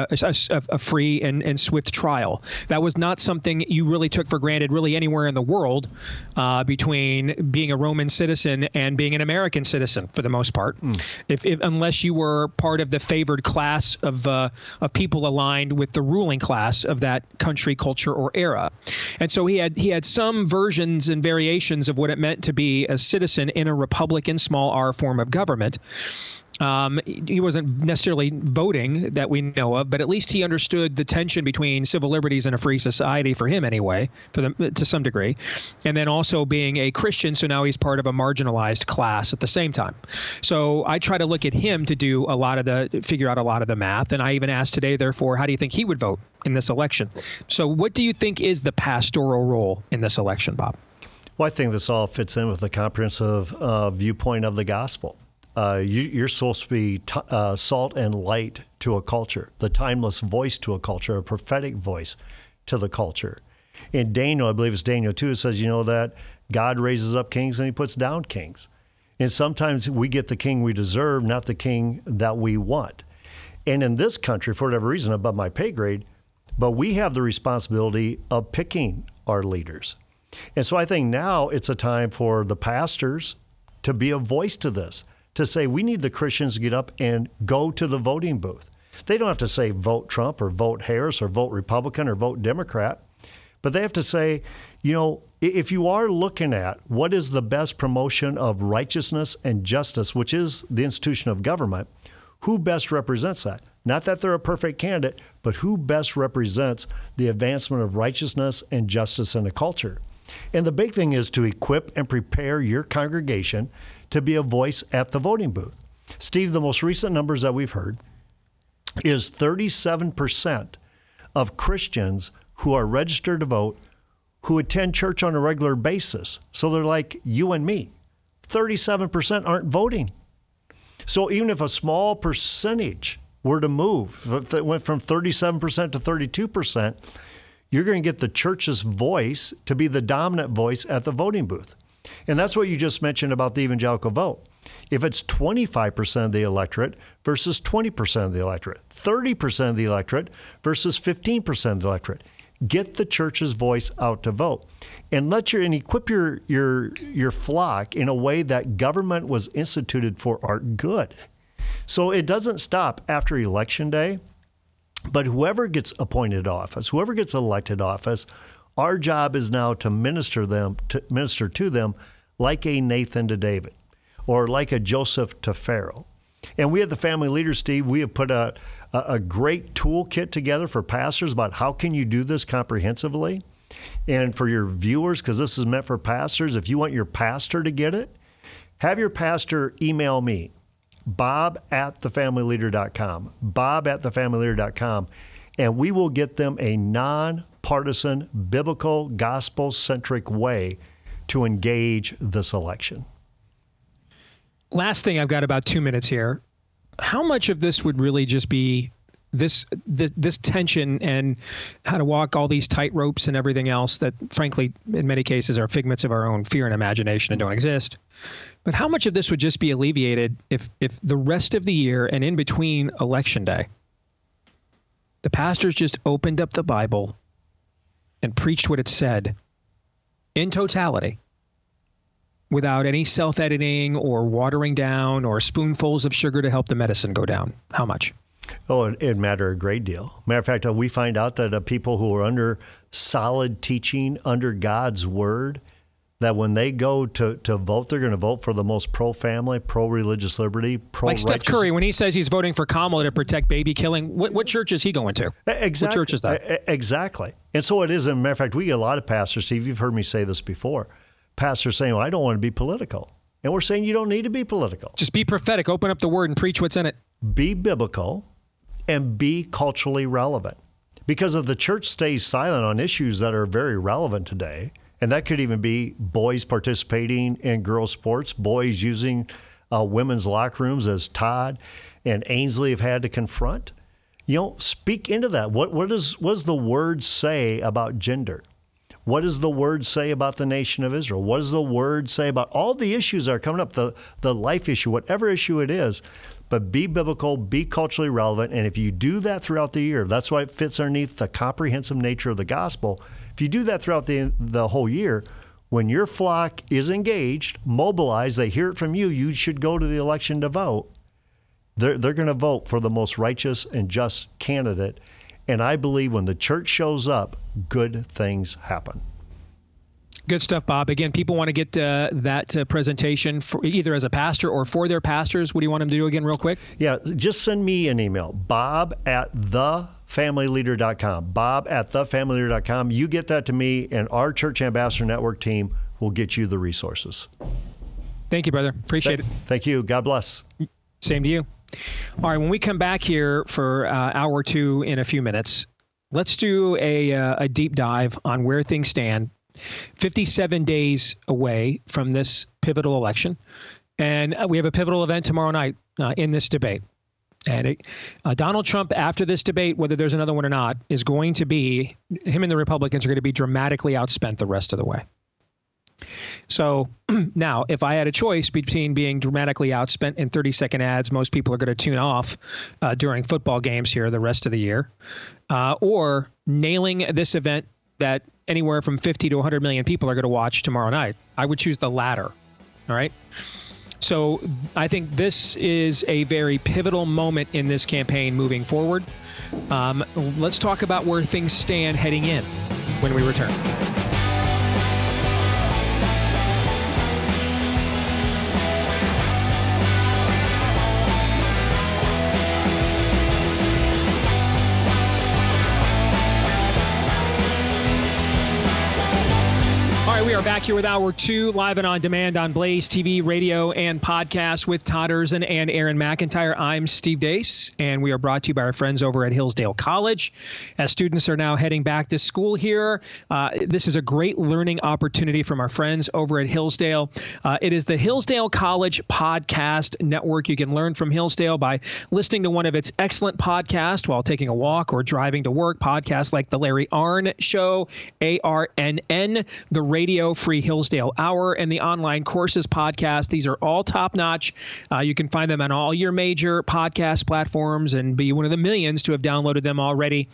free and swift trial. That was not something you really took for granted really anywhere in the world between being a Roman citizen and being an American citizen for the most part, unless you were part of the favored class of people aligned with the ruling class of that country, culture, or era. And so he had some versions and variations of what it meant to be a citizen in a Republican small r form of government. He wasn't necessarily voting that we know of, but at least he understood the tension between civil liberties and a free society, for him anyway, to some degree. And then also being a Christian, so now he's part of a marginalized class at the same time. So I try to look at him to do figure out a lot of the math. And I even asked today, therefore, how do you think he would vote in this election? So what do you think is the pastoral role in this election, Bob? Well, I think this all fits in with the comprehensive viewpoint of the gospel. You're supposed to be salt and light to a culture, the timeless voice to a culture, a prophetic voice to the culture. In Daniel, I believe it's Daniel 2, it says, that God raises up kings and he puts down kings. And sometimes we get the king we deserve, not the king that we want. And in this country, for whatever reason, above my pay grade, but we have the responsibility of picking our leaders. And so I think now it's a time for the pastors to be a voice to this, to say we need the Christians to get up and go to the voting booth. They don't have to say vote Trump or vote Harris or vote Republican or vote Democrat, but they have to say, if you are looking at what is the best promotion of righteousness and justice, which is the institution of government, who best represents that? Not that they're a perfect candidate, but who best represents the advancement of righteousness and justice in a culture? And the big thing is to equip and prepare your congregation to be a voice at the voting booth. Steve, the most recent numbers that we've heard is 37% of Christians who are registered to vote who attend church on a regular basis. So they're like you and me. 37% aren't voting. So even if a small percentage were to move, if it went from 37% to 32%, you're going to get the church's voice to be the dominant voice at the voting booth. And that's what you just mentioned about the evangelical vote. If it's 25% of the electorate versus 20% of the electorate, 30% of the electorate versus 15% of the electorate, get the church's voice out to vote. And equip your flock in a way that government was instituted for our good. So it doesn't stop after Election Day, but whoever gets appointed office, whoever gets elected office, our job is now to minister to them like a Nathan to David or like a Joseph to Pharaoh. And we at the Family Leaders, Steve, we have put a great toolkit together for pastors about how can you do this comprehensively. And for your viewers, because this is meant for pastors, if you want your pastor to get it, have your pastor email me, bob@thefamilyleader.com, bob@thefamilyleader.com, and we will get them a non-partisan, biblical, gospel-centric way to engage this election. Last thing, I've got about 2 minutes here. How much of this would really just be this tension and how to walk all these tight ropes and everything else that, frankly, in many cases are figments of our own fear and imagination and don't exist. But how much of this would just be alleviated if the rest of the year and in between Election Day, the pastors just opened up the Bible and preached what it said in totality, without any self-editing or watering down or spoonfuls of sugar to help the medicine go down? How much? Oh, it'd matter a great deal. Matter of fact, we find out that people who are under solid teaching, under God's word, that when they go to vote, they're going to vote for the most pro-family, pro-religious liberty, pro-righteous. Like Steph Curry, when he says he's voting for Kamala to protect baby killing, what church is he going to? Exactly. What church is that? Exactly. And so it is. As a matter of fact, we get a lot of pastors, Steve, you've heard me say this before, pastors saying, well, I don't want to be political. And we're saying you don't need to be political. Just be prophetic. Open up the word and preach what's in it. Be biblical and be culturally relevant. Because if the church stays silent on issues that are very relevant today, and that could even be boys participating in girls' sports, boys using women's locker rooms, as Todd and Ainsley have had to confront, speak into that. What does the word say about gender? What does the word say about the nation of Israel? What does the word say about all the issues that are coming up, the life issue, whatever issue it is? But be biblical, be culturally relevant, and if you do that throughout the year, that's why it fits underneath the comprehensive nature of the gospel. If you do that throughout the whole year, when your flock is engaged, mobilized, they hear it from you, you should go to the election to vote. They're going to vote for the most righteous and just candidate. And I believe when the church shows up, good things happen. Good stuff, Bob. Again, people want to get that presentation for either as a pastor or for their pastors. What do you want them to do again real quick? Yeah, just send me an email, bob@thefamilyleader.com, bob@thefamilyleader.com. You get that to me, and our Church Ambassador Network team will get you the resources. Thank you, brother. Appreciate it. Thank you. God bless. Same to you. All right, when we come back here for hour or two in a few minutes, let's do a deep dive on where things stand 57 days away from this pivotal election. And we have a pivotal event tomorrow night in this debate. And Donald Trump, after this debate, whether there's another one or not, is going to be, him and the Republicans are going to be dramatically outspent the rest of the way. So now, if I had a choice between being dramatically outspent in 30-second ads, most people are going to tune off during football games here the rest of the year, or nailing this event that anywhere from 50 to 100 million people are going to watch tomorrow night, I would choose the latter. All right. So I think this is a very pivotal moment in this campaign moving forward. Let's talk about where things stand heading in when we return. We are back here with Hour 2, live and on demand on Blaze TV, radio, and podcast with Todd Erzin and Aaron McIntyre. I'm Steve Deace, and we are brought to you by our friends over at Hillsdale College. As students are now heading back to school here, this is a great learning opportunity from our friends over at Hillsdale. It is the Hillsdale College Podcast Network. You can learn from Hillsdale by listening to one of its excellent podcasts while taking a walk or driving to work. Podcasts like The Larry Arnn Show, ARNN, the Radio Free Hillsdale Hour, and the Online Courses podcast. These are all top-notch. You can find them on all your major podcast platforms and be one of the millions to have downloaded them already.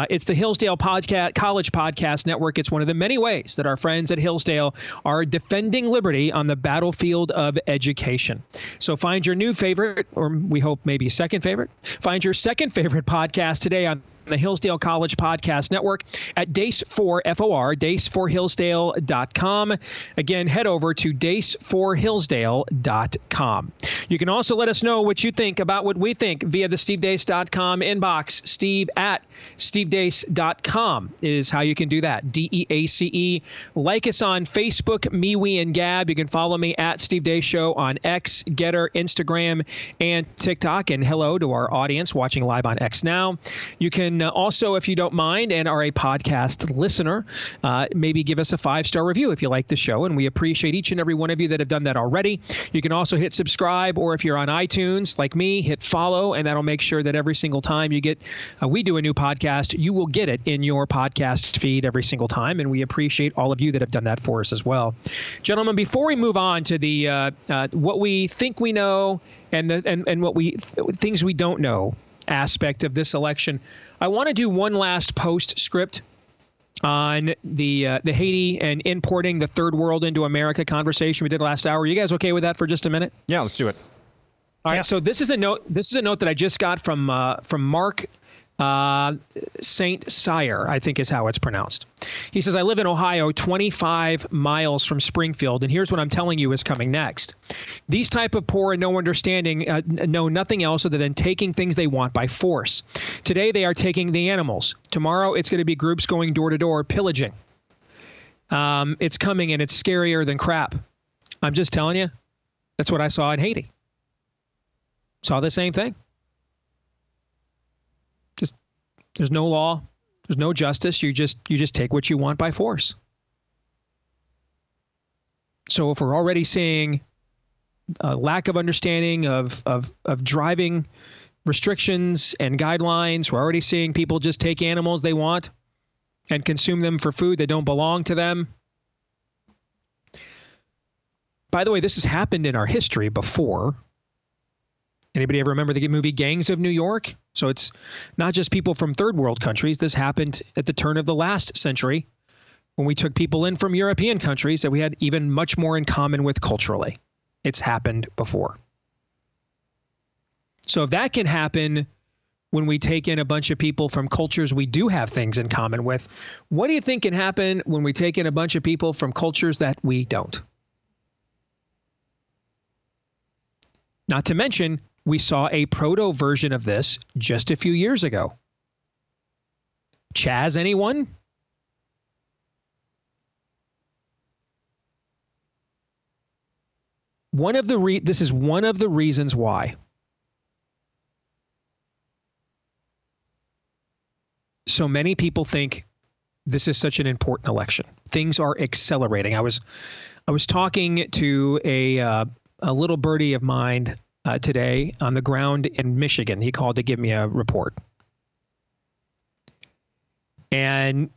It's the Hillsdale College Podcast Network. It's one of the many ways that our friends at Hillsdale are defending liberty on the battlefield of education. So find your new favorite, or we hope maybe second favorite. Find your second favorite podcast today on the Hillsdale College Podcast Network at dace4hillsdale.com. Again, head over to dace4hillsdale.com. You can also let us know what you think about what we think via the stevedeace.com inbox. steve@stevedeace.com is how you can do that. DEACE. Like us on Facebook, MeWe, and Gab. You can follow me at Steve Deace Show on X, Getter, Instagram, and TikTok. And hello to our audience watching live on X now. You can can also, if you don't mind and are a podcast listener, maybe give us a 5-star review if you like the show. And we appreciate each and every one of you that have done that already. You can also hit subscribe, or if you're on iTunes like me, hit follow, and that'll make sure that every single time you get we do a new podcast, you will get it in your podcast feed every single time. And we appreciate all of you that have done that for us as well. Gentlemen, before we move on to the what we think we know and what things we don't know aspect of this election, I want to do one last postscript on the Haiti and importing the third world into America conversation we did last hour. Are you guys okay with that for just a minute? Yeah, let's do it. All right. So this is a note that I just got from Mark St. Cyr, I think is how it's pronounced. He says, I live in Ohio, 25 miles from Springfield, and here's what I'm telling you is coming next. These type of poor and no understanding know nothing else other than taking things they want by force. Today, they are taking the animals. Tomorrow, it's going to be groups going door to door pillaging. It's coming, and it's scarier than crap. I'm just telling you, that's what I saw in Haiti. Saw the same thing. There's no law. There's no justice. You just take what you want by force. So if we're already seeing a lack of understanding of driving restrictions and guidelines, we're already seeing people just take animals they want and consume them for food that don't belong to them. By the way, this has happened in our history before. Anybody ever remember the movie Gangs of New York? So it's not just people from third world countries. This happened at the turn of the last century when we took people in from European countries that we had even much more in common with culturally. It's happened before. So if that can happen when we take in a bunch of people from cultures we do have things in common with, what do you think can happen when we take in a bunch of people from cultures that we don't? Not to mention, we saw a proto version of this just a few years ago. Chaz, anyone? This is one of the reasons why. So many people think this is such an important election. Things are accelerating. I was talking to a little birdie of mine today on the ground in Michigan. He called to give me a report. And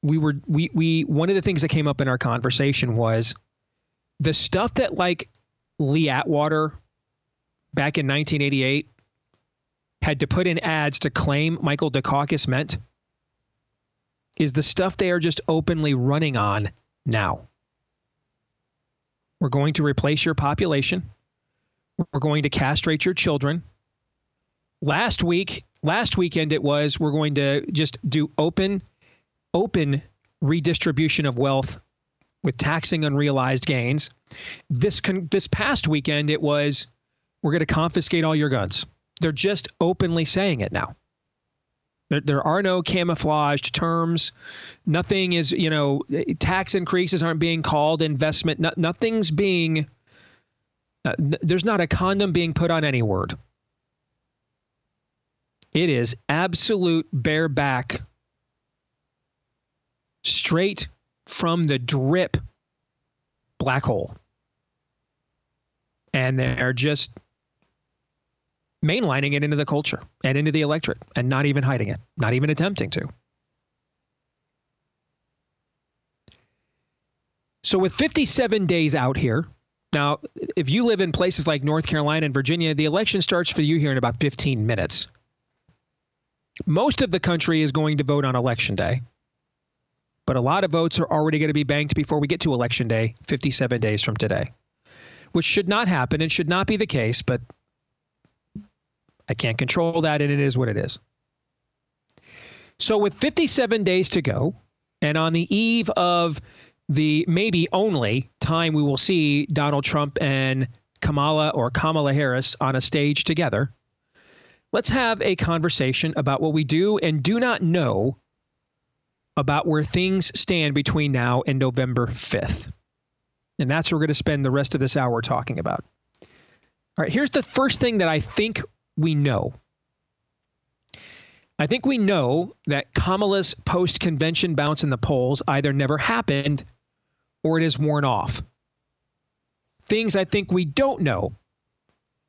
we one of the things that came up in our conversation was the stuff that like Lee Atwater back in 1988 had to put in ads to claim Michael Dukakis meant is the stuff they are just openly running on now. We're going to replace your population. We're going to castrate your children. Last weekend it was, we're going to just do open redistribution of wealth with taxing unrealized gains. This past weekend it was, we're going to confiscate all your guns. They're just openly saying it now. There are no camouflaged terms. Nothing is, tax increases aren't being called investment. Nothing's being, there's not a condom being put on any word. It is absolute bareback, straight from the drip black hole. And they're just mainlining it into the culture and into the electorate and not even hiding it, not even attempting to. So with 57 days out here, now, if you live in places like North Carolina and Virginia, the election starts for you here in about 15 minutes. Most of the country is going to vote on Election Day, but a lot of votes are already going to be banked before we get to Election Day, 57 days from today, which should not happen and should not be the case, but I can't control that, and it is what it is. So with 57 days to go, and on the eve of the maybe only time we will see Donald Trump and Kamala Harris on a stage together, let's have a conversation about what we do and do not know about where things stand between now and November 5th. And that's what we're going to spend the rest of this hour talking about. All right, here's the first thing that I think we know. I think we know that Kamala's post-convention bounce in the polls either never happened or it is worn off. Things I think we don't know.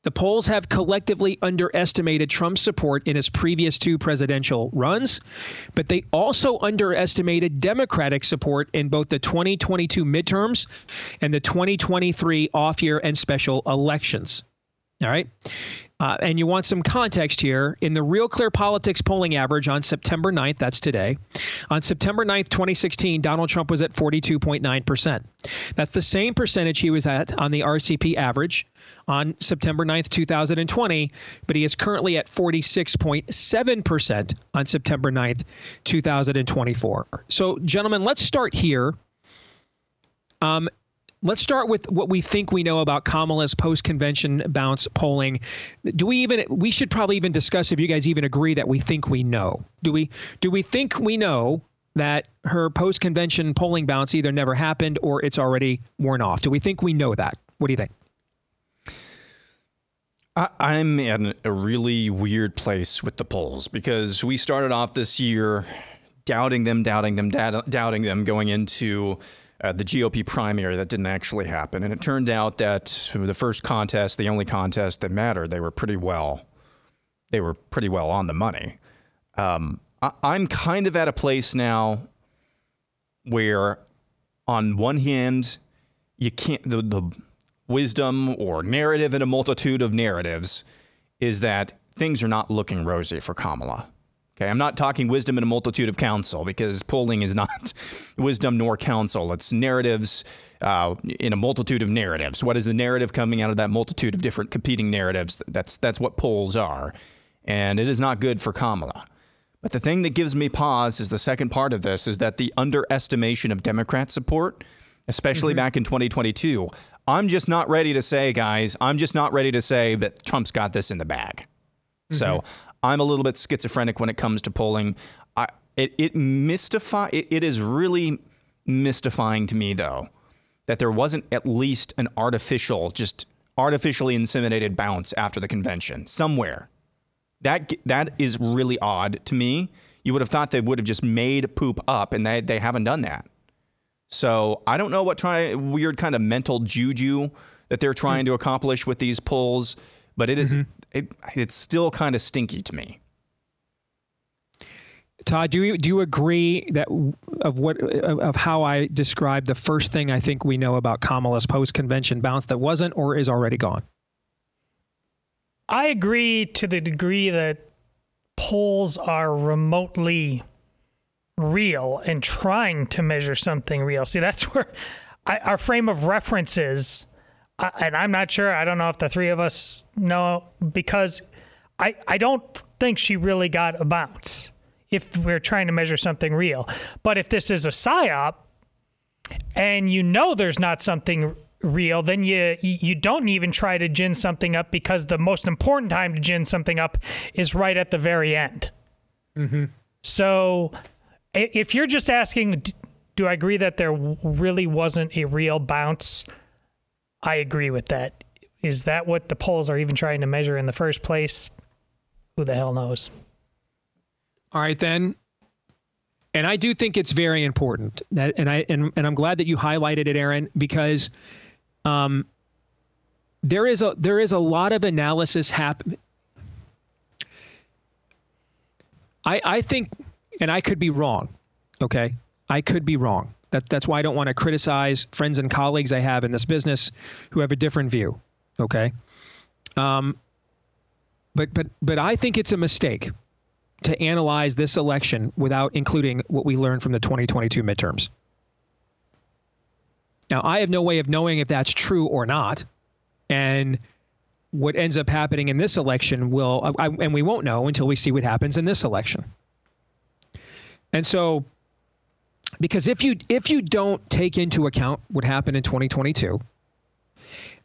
The polls have collectively underestimated Trump's support in his previous 2 presidential runs, but they also underestimated Democratic support in both the 2022 midterms and the 2023 off-year and special elections. All right. And you want some context here. In the Real Clear Politics polling average on September 9th, that's today, on September 9th, 2016, Donald Trump was at 42.9%. That's the same percentage he was at on the RCP average on September 9th, 2020, but he is currently at 46.7% on September 9th, 2024. So, gentlemen, let's start here. Let's start with what we think we know about Kamala's post-convention bounce polling. We should probably even discuss if you guys even agree that we think we know. Do we think we know that her post-convention polling bounce either never happened or it's already worn off? Do we think we know that? What do you think? I'm in a really weird place with the polls because we started off this year doubting them going into the GOP primary that didn't actually happen. And it turned out that the first contest, the only contest that mattered, they were pretty well on the money. I'm kind of at a place now where on one hand, you can't, the wisdom or narrative in a multitude of narratives is that things are not looking rosy for Kamala. Okay, I'm not talking wisdom in a multitude of counsel because polling is not wisdom nor counsel. It's narratives in a multitude of narratives. What is the narrative coming out of that multitude of different competing narratives? That's what polls are. And it is not good for Kamala. But the thing that gives me pause is the second part of this is that the underestimation of Democrat support, especially back in 2022, I'm just not ready to say, guys, that Trump's got this in the bag. So I'm a little bit schizophrenic when it comes to polling. It is really mystifying to me, though, that there wasn't at least an artificially inseminated bounce after the convention somewhere. That is really odd to me. You would have thought they would have just made poop up, and they haven't done that. So I don't know what weird kind of mental juju that they're trying to accomplish with these polls, but it is it's still kind of stinky to me. Todd, do you agree that of how I described the first thing I think we know about Kamala's post-convention bounce that wasn't or is already gone? I agree to the degree that polls are remotely real and trying to measure something real. See, that's where our frame of reference is. And I'm not sure. I don't know if the three of us know, because I don't think she really got a bounce if we're trying to measure something real. But if this is a psyop and you know there's not something real, then you don't even try to gin something up, because the most important time to gin something up is right at the very end. So if you're just asking, do I agree that there really wasn't a real bounce? I agree with that. Is that what the polls are even trying to measure in the first place? Who the hell knows? All right, then. And I do think it's very important that, and I'm glad that you highlighted it, Aaron, because there is a lot of analysis happening. I think, and I could be wrong. Okay, I could be wrong. That's why I don't want to criticize friends and colleagues I have in this business who have a different view. Okay. But I think it's a mistake to analyze this election without including what we learned from the 2022 midterms. Now, I have no way of knowing if that's true or not. And what ends up happening in this election and we won't know until we see what happens in this election. And so, because if you don't take into account what happened in 2022,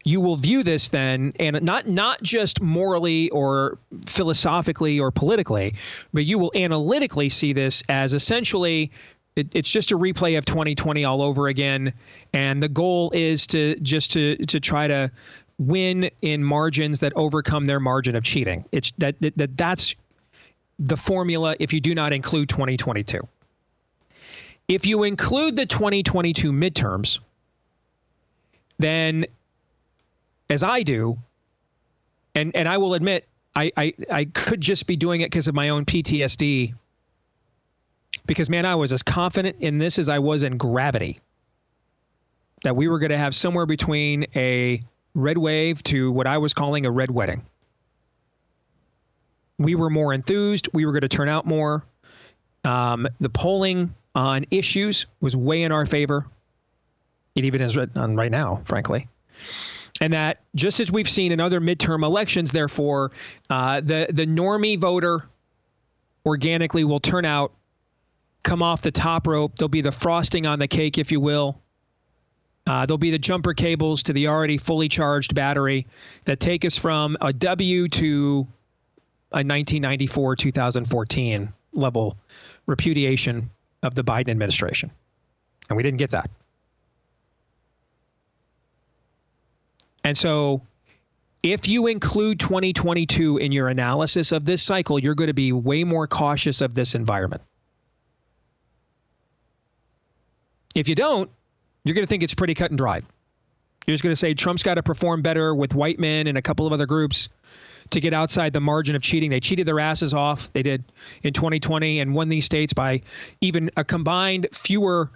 you will view this then, and not just morally or philosophically or politically, but you will analytically see this as essentially it's just a replay of 2020 all over again, and the goal is to try to win in margins that overcome their margin of cheating. It's that's the formula if you do not include 2022. If you include the 2022 midterms, then, as I do, and I will admit, I could just be doing it because of my own PTSD, because, man, I was as confident in this as I was in gravity, that we were going to have somewhere between a red wave to what I was calling a red wedding. We were more enthused. We were going to turn out more. The polling on issues was way in our favor. It even is on right now, frankly. And that, just as we've seen in other midterm elections, therefore, the normie voter organically will turn out, come off the top rope. There'll be the frosting on the cake, if you will. There'll be the jumper cables to the already fully charged battery that take us from a W to a 1994-2014 level repudiation of the Biden administration. And we didn't get that. And so if you include 2022 in your analysis of this cycle, you're going to be way more cautious of this environment. If you don't, you're going to think it's pretty cut and dried. You're just going to say Trump's got to perform better with white men and a couple of other groups to get outside the margin of cheating. They cheated their asses off. They did in 2020 and won these states by even a combined fewer.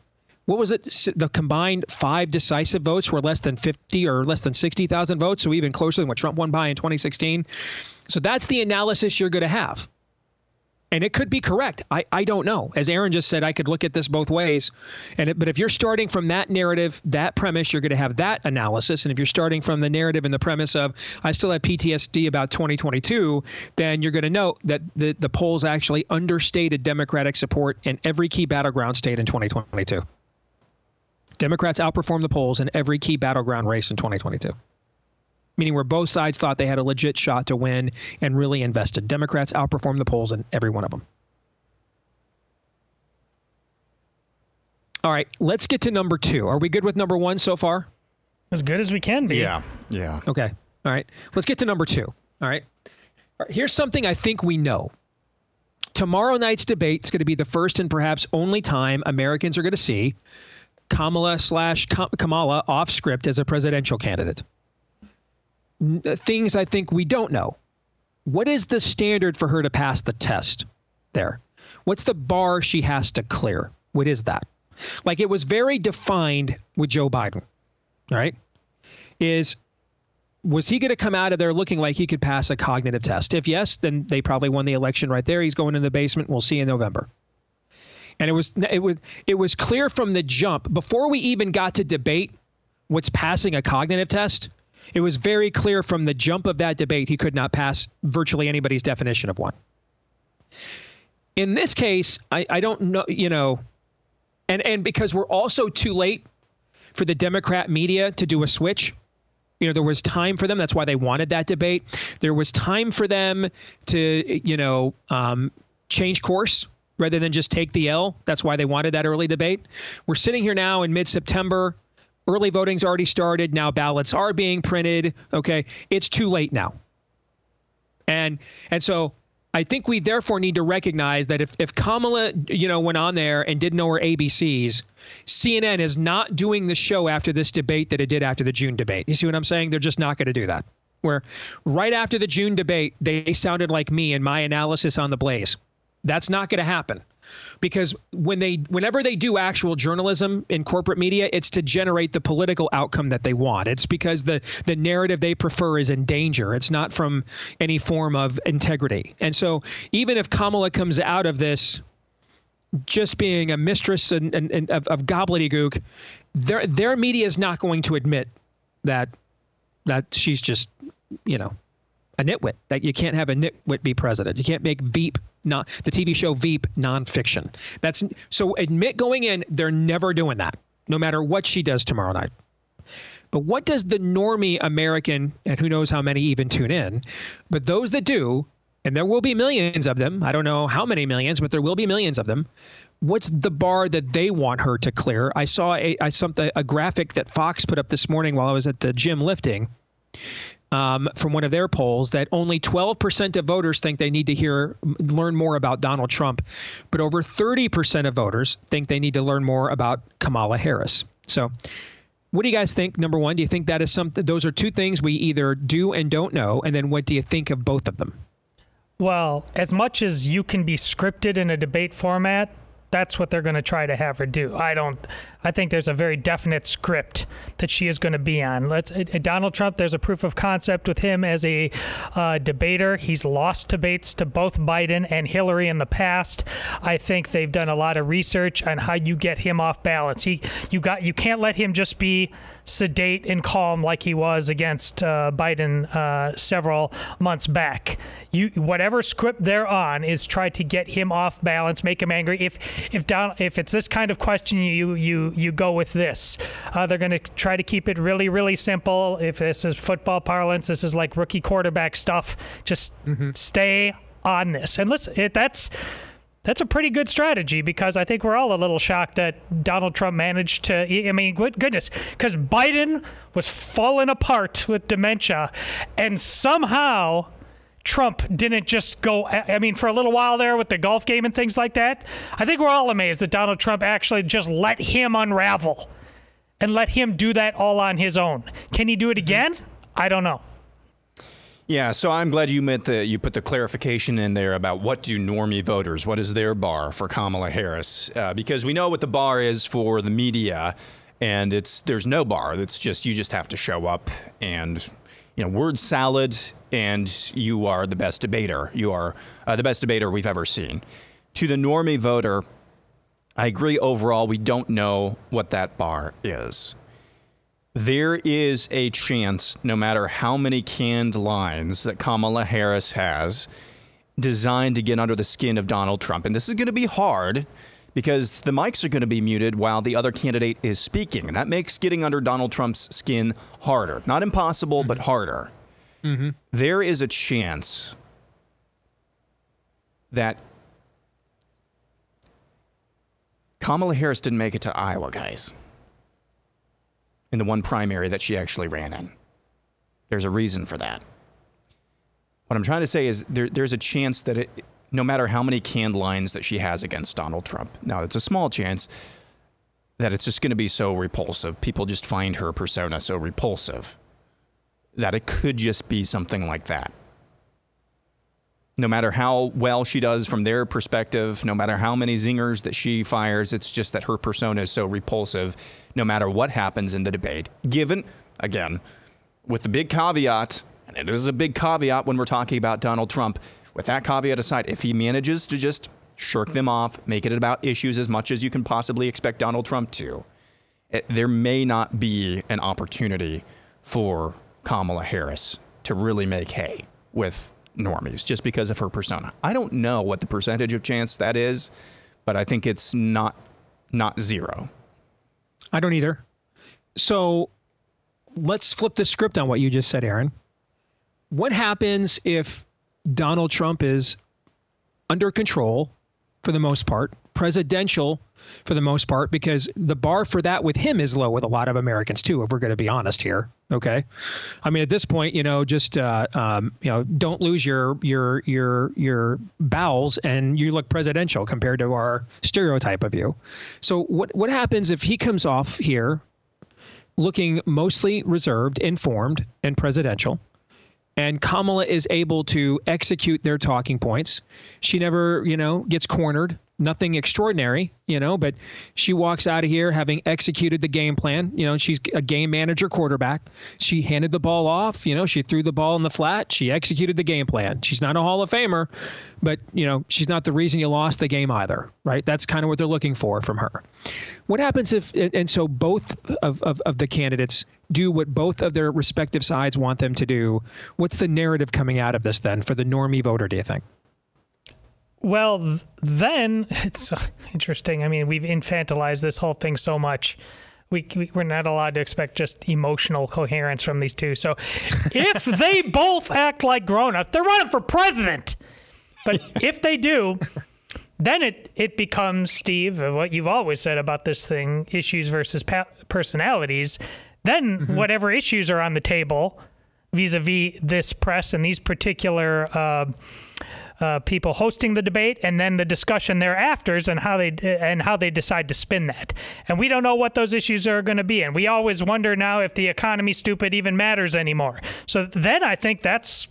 What was it? The combined 5 decisive votes were less than 50 or less than 60,000 votes. So even closer than what Trump won by in 2016. So that's the analysis you're going to have. And it could be correct. I don't know. As Aaron just said, I could look at this both ways. But if you're starting from that narrative, that premise, you're going to have that analysis. And if you're starting from the narrative and the premise of, I still have PTSD about 2022, then you're going to note that the polls actually understated Democratic support in every key battleground state in 2022. Democrats outperformed the polls in every key battleground race in 2022. Meaning where both sides thought they had a legit shot to win and really invested. Democrats outperformed the polls in every one of them. All right, let's get to number 2. Are we good with number 1 so far? As good as we can be. Yeah. Okay, all right. Let's get to number 2. All right. Here's something I think we know. Tomorrow night's debate is going to be the first and perhaps only time Americans are going to see Kamala off script as a presidential candidate. Things I think we don't know. What is the standard for her to pass the test there? What's the bar she has to clear? What is that? Like, it was very defined with Joe Biden, all right? Was he going to come out of there looking like he could pass a cognitive test? If yes, then they probably won the election right there. He's going in the basement. We'll see in November. And it was clear from the jump, before we even got to debate what's passing a cognitive test, it was very clear from the jump of that debate he could not pass virtually anybody's definition of one. In this case, I don't know, and because we're also too late for the Democrat media to do a switch. There was time for them. That's why they wanted that debate. There was time for them to, change course rather than just take the L. That's why they wanted that early debate. We're sitting here now in mid-September. Early voting's already started. Now ballots are being printed. Okay, it's too late now. And so I think we therefore need to recognize that if Kamala, went on there and didn't know her ABCs, CNN is not doing the show after this debate that it did after the June debate. You see what I'm saying? They're just not going to do that. Where right after the June debate, they sounded like me in my analysis on the Blaze. That's not going to happen. Because whenever they do actual journalism in corporate media, it's to generate the political outcome that they want. It's because the narrative they prefer is in danger. It's not from any form of integrity. And so even if Kamala comes out of this just being a mistress of gobbledygook, their media is not going to admit that she's just, a nitwit, that you can't have a nitwit be president. You can't make Veep, the TV show Veep, nonfiction. So admit going in, they're never doing that, no matter what she does tomorrow night. But what does the normie American, and who knows how many even tune in, but those that do, and there will be millions of them, I don't know how many millions, but there will be millions of them, what's the bar that they want her to clear? I saw a graphic that Fox put up this morning while I was at the gym lifting. from one of their polls that only 12% of voters think they need to learn more about Donald Trump, but over 30% of voters think they need to learn more about Kamala Harris. So what do you guys think? Number one, do you think that is something? Those are two things we either do and don't know. And then what do you think of both of them? Well, as much as you can be scripted in a debate format, that's what they're going to try to have her do. I think there's a very definite script that she is going to be on. Donald Trump, there's a proof of concept with him as a debater. He's lost debates to both Biden and Hillary in the past. I think they've done a lot of research on how you get him off balance. You can't let him just be sedate and calm like he was against Biden several months back. Whatever script they're on is try to get him off balance, make him angry. If it's this kind of question, you go with this. They're going to try to keep it really, really simple. If this is football parlance, this is like rookie quarterback stuff. Just stay on this. And listen, that's a pretty good strategy, because I think we're all a little shocked that Donald Trump managed to, I mean, goodness, because Biden was falling apart with dementia, and somehow Trump didn't just go, I mean, for a little while there with the golf game and things like that. I think we're all amazed that Donald Trump actually just let him unravel and let him do that all on his own. Can he do it again? I don't know. Yeah, so I'm glad you put the clarification in there about what do normie voters, what is their bar for Kamala Harris? Because we know what the bar is for the media, and there's no bar. It's just, you just have to show up and, word salad, and you are the best debater. You are the best debater we've ever seen. To the normie voter, I agree overall, we don't know what that bar is. There is a chance, no matter how many canned lines that Kamala Harris has designed to get under the skin of Donald Trump, and this is going to be hard because the mics are going to be muted while the other candidate is speaking, and that makes getting under Donald Trump's skin harder. Not impossible, but harder. Mm-hmm. There is a chance that Kamala Harris didn't make it to Iowa, guys, in the one primary that she actually ran in. There's a reason for that. What I'm trying to say is there's a chance that no matter how many canned lines that she has against Donald Trump, now it's a small chance that it's just going to be so repulsive. People just find her persona so repulsive that it could just be something like that. No matter how well she does from their perspective, no matter how many zingers that she fires, it's just that her persona is so repulsive no matter what happens in the debate. Given, again, with the big caveat, and it is a big caveat when we're talking about Donald Trump, with that caveat aside, if he manages to just shirk them off, make it about issues as much as you can possibly expect Donald Trump to, there may not be an opportunity for Kamala Harris to really make hay with normies just because of her persona. I don't know what the percentage of chance that is, but I think it's not zero. I don't either. So let's flip the script on what you just said, Aaron. What happens if Donald Trump is under control for the most part, presidential for the most part, because the bar for that with him is low with a lot of Americans too, if we're going to be honest here. Okay. I mean, at this point, just, don't lose your bowels and you look presidential compared to our stereotype of you. So what happens if he comes off here looking mostly reserved, informed, and presidential, and Kamala is able to execute their talking points? She never, gets cornered. Nothing extraordinary, but she walks out of here having executed the game plan. She's a game manager quarterback. She handed the ball off. She threw the ball in the flat. She executed the game plan. She's not a Hall of Famer, but, she's not the reason you lost the game either, right? That's kind of what they're looking for from her. What happens if, and so both of the candidates do what both of their respective sides want them to do. What's the narrative coming out of this then for the normie voter, do you think? Well, then it's interesting. I mean, we've infantilized this whole thing so much. We're not allowed to expect just emotional coherence from these two. So if they both act like grown-ups, they're running for president. But if they do, then it becomes, Steve, what you've always said about this thing, issues versus personalities. Then whatever issues are on the table, vis-a-vis this press and these particular people hosting the debate, and then the discussion thereafter and how they decide to spin that. And we don't know what those issues are going to be. And we always wonder now if the economy stupid even matters anymore. So then I think that's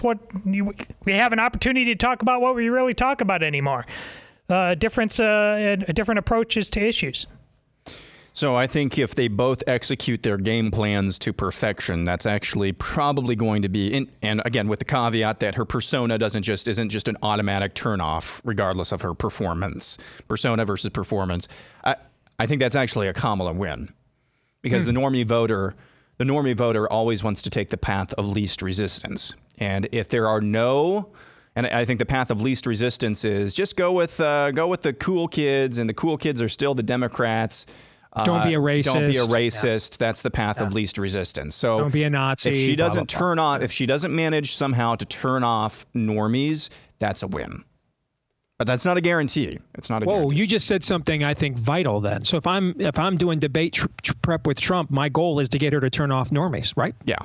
what we have an opportunity to talk about what we really talk about anymore. Different approaches to issues. So I think if they both execute their game plans to perfection, that's actually probably going to be, and again, with the caveat that her persona isn't just an automatic turnoff, regardless of her performance. Persona versus performance. I think that's actually a Kamala win, because the normie voter always wants to take the path of least resistance. And if there are and I think the path of least resistance is just go with the cool kids, and the cool kids are still the Democrats. Don't be a racist. Don't be a racist. Yeah. That's the path of least resistance. So don't be a Nazi. If she doesn't if she doesn't manage somehow to turn off normies, that's a win. But that's not a guarantee. It's not a guarantee. You just said something I think vital then. So if I'm doing debate prep with Trump, my goal is to get her to turn off normies, right? Yeah.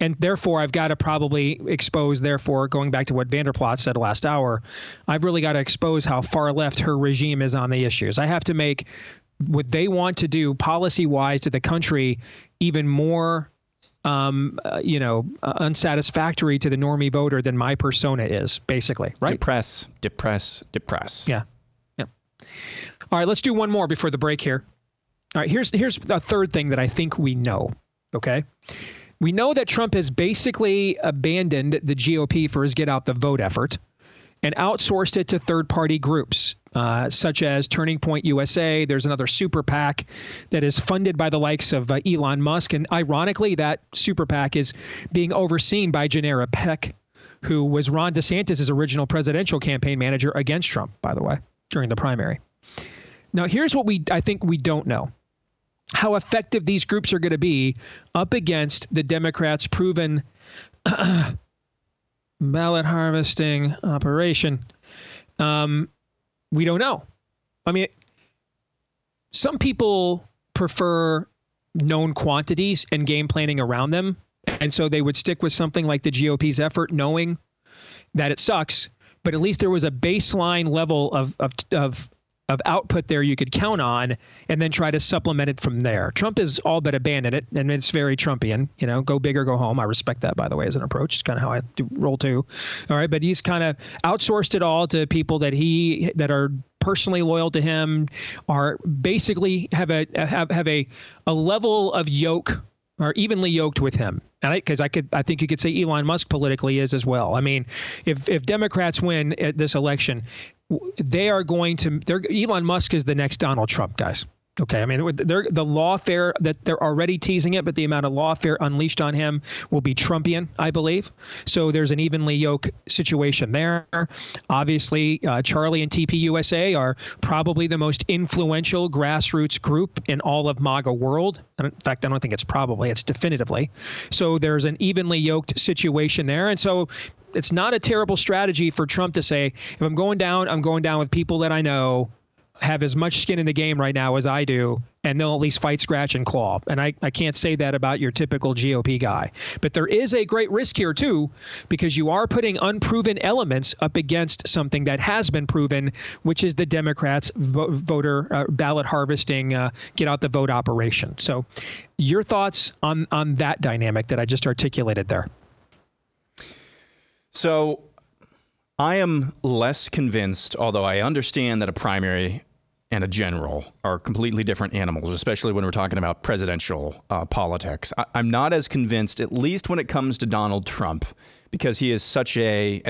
And therefore, I've got to probably expose, going back to what Vander Plaats said last hour, I've really got to expose how far left her regime is on the issues. I have to make what they want to do policy-wise to the country even more, unsatisfactory to the normie voter than my persona is, basically, right? Depress. Yeah. All right, let's do one more before the break here. All right, here's a third thing that I think we know, okay? We know that Trump has basically abandoned the GOP for his get out the vote effort and outsourced it to third-party groups, such as Turning Point USA. There's another super PAC that is funded by the likes of Elon Musk. And ironically, that super PAC is being overseen by Janera Peck, who was Ron DeSantis' original presidential campaign manager against Trump, by the way, during the primary. Now, here's what I think we don't know. How effective these groups are going to be up against the Democrats' proven ballot harvesting operation. We don't know. I mean, some people prefer known quantities and game planning around them. And so they would stick with something like the GOP's effort, knowing that it sucks, but at least there was a baseline level of output there you could count on, and then try to supplement it from there. Trump has all but abandoned it, and it's very Trumpian. Go big or go home. I respect that, by the way, as an approach. It's kind of how I roll too. All right, but he's kind of outsourced it all to people that are personally loyal to him, are basically have a level of yoke, or evenly yoked with him. And I think you could say Elon Musk politically is as well. I mean, if Democrats win at this election, they are going to. Elon Musk is the next Donald Trump, guys. Okay, I mean, the lawfare that they're already teasing it, but the amount of lawfare unleashed on him will be Trumpian, I believe. So there's an evenly yoked situation there. Obviously, Charlie and TPUSA are probably the most influential grassroots group in all of MAGA world. In fact, I don't think it's definitively. So there's an evenly yoked situation there. And so it's not a terrible strategy for Trump to say, if I'm going down with people that I know have as much skin in the game right now as I do, and they'll at least fight, scratch, and claw. And I can't say that about your typical GOP guy. But there is a great risk here, too, because you are putting unproven elements up against something that has been proven, which is the Democrats' voter ballot harvesting, get out the vote operation. So your thoughts on that dynamic that I just articulated there? So I am less convinced, although I understand that a primary and a general are completely different animals, especially when we're talking about presidential politics. I'm not as convinced, at least when it comes to Donald Trump, because he is such a,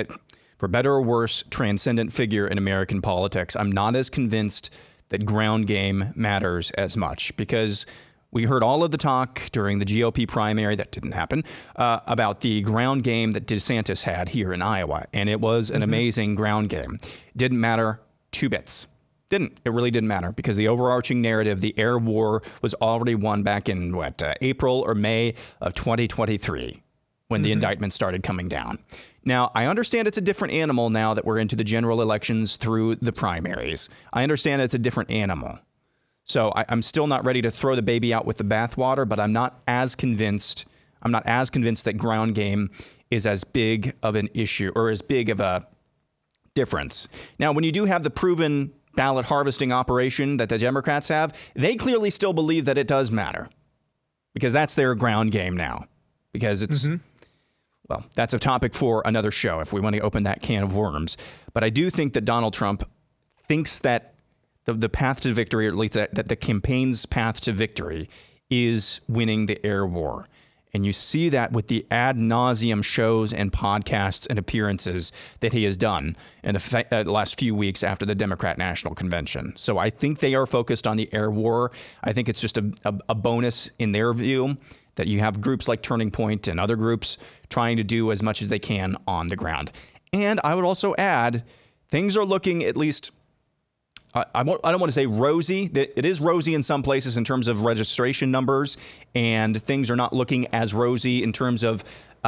for better or worse, transcendent figure in American politics. I'm not as convinced that ground game matters as much, because we heard all of the talk during the GOP primary, that didn't happen, about the ground game that DeSantis had here in Iowa. And it was an amazing ground game. Didn't matter 2 bits. It really didn't matter, because the overarching narrative, the air war, was already won back in, April or May of 2023, when the indictment started coming down. Now, I understand it's a different animal now that we're into the general elections through the primaries. I understand it's a different animal. So I'm still not ready to throw the baby out with the bathwater, but I'm not as convinced I'm not as convinced that ground game is as big of an issue or as big of a difference. Now, when you do have the proven ballot harvesting operation that the Democrats have, they clearly still believe that it does matter because that's their ground game now. Because it's, well, that's a topic for another show if we want to open that can of worms. But I do think that Donald Trump thinks that the path to victory, or at least that the campaign's path to victory, is winning the air war. And you see that with the ad nauseum shows and podcasts and appearances that he has done in the last few weeks after the Democrat National Convention. So I think they are focused on the air war. I think it's just a bonus in their view that you have groups like Turning Point and other groups trying to do as much as they can on the ground. And I would also add, things are looking at least, I don't want to say rosy. It is rosy in some places in terms of registration numbers, and things are not looking as rosy in terms of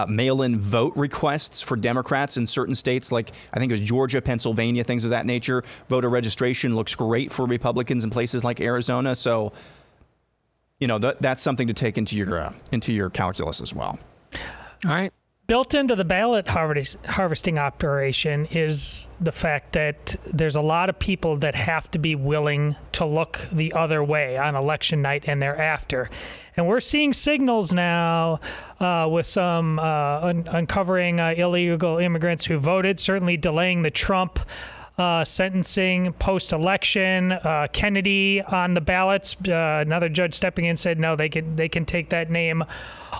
mail-in vote requests for Democrats in certain states, like I think it was Georgia, Pennsylvania, things of that nature. Voter registration looks great for Republicans in places like Arizona. So, you know, that's something to take into your calculus as well. All right. Built into the ballot harvesting operation is the fact that there's a lot of people that have to be willing to look the other way on election night and thereafter. And we're seeing signals now with some uncovering illegal immigrants who voted, certainly delaying the Trump sentencing post-election. Kennedy on the ballots. Another judge stepping in said no, they can take that name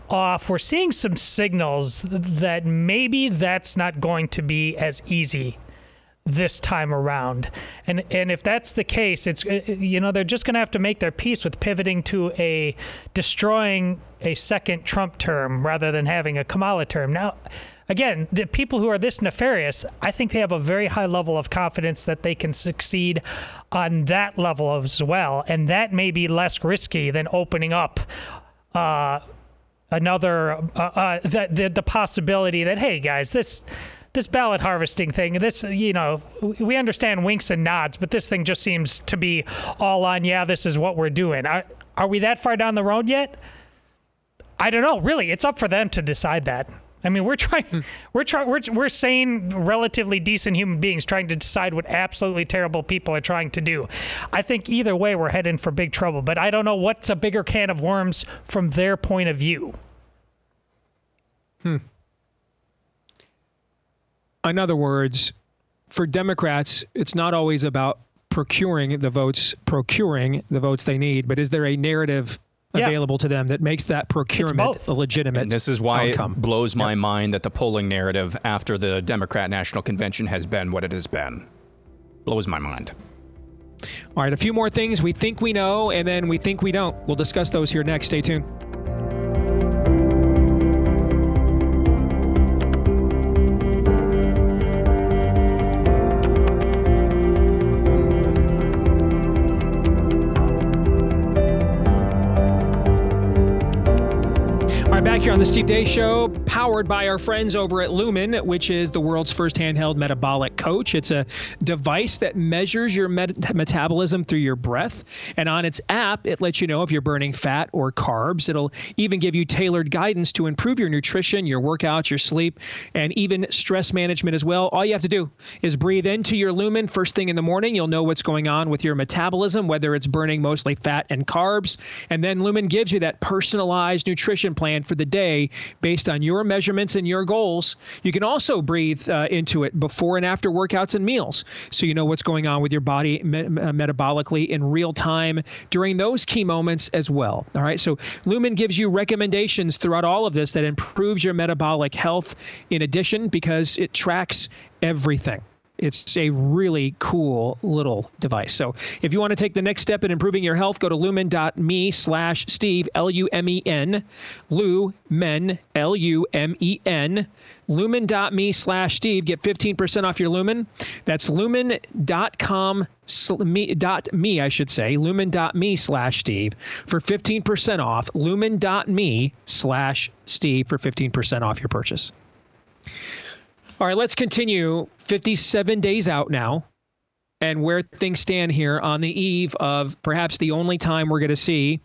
off. We're seeing some signals that maybe that's not going to be as easy this time around. And if that's the case, it's, you know, they're just going to have to make their peace with pivoting to destroying a second Trump term rather than having a Kamala term. Now, again, the people who are this nefarious, I think they have a very high level of confidence that they can succeed on that level as well. And that may be less risky than opening up the possibility that, hey, guys, this ballot harvesting thing, you know, we understand winks and nods, but this thing just seems to be all on, yeah, this is what we're doing. Are we that far down the road yet? I don't know. Really, it's up for them to decide that. I mean, we're sane, relatively decent human beings trying to decide what absolutely terrible people are trying to do. I think either way, we're heading for big trouble, but I don't know what's a bigger can of worms from their point of view. In other words, for Democrats, it's not always about procuring the votes they need, but is there a narrative available to them that makes that procurement legitimate? And this is why it blows my mind that the polling narrative after the Democrat National Convention has been what it has been. Blows my mind. All right, a few more things we think we know, and then we think we don't. We'll discuss those here next. Stay tuned. Back here on the Steve Deace Show, powered by our friends over at Lumen, which is the world's first handheld metabolic coach. It's a device that measures your metabolism through your breath. And on its app, it lets you know if you're burning fat or carbs. It'll even give you tailored guidance to improve your nutrition, your workouts, your sleep, and even stress management as well. All you have to do is breathe into your Lumen first thing in the morning. You'll know what's going on with your metabolism, whether it's burning mostly fat and carbs. And then Lumen gives you that personalized nutrition plan for the day based on your measurements and your goals. You can also breathe into it before and after workouts and meals, so you know what's going on with your body metabolically in real time during those key moments as well. All right, so Lumen gives you recommendations throughout all of this that improves your metabolic health in addition, because it tracks everything. It's a really cool little device. So if you want to take the next step in improving your health, go to lumen.me/Steve, Lumen, Lumen, Lumen, lumen.me/Steve. Get 15% off your Lumen. That's lumen.com, me, I should say, lumen.me/Steve for 15% off, lumen.me/Steve for 15% off your purchase. All right, let's continue. 57 days out now and where things stand here on the eve of perhaps the only time we're going to see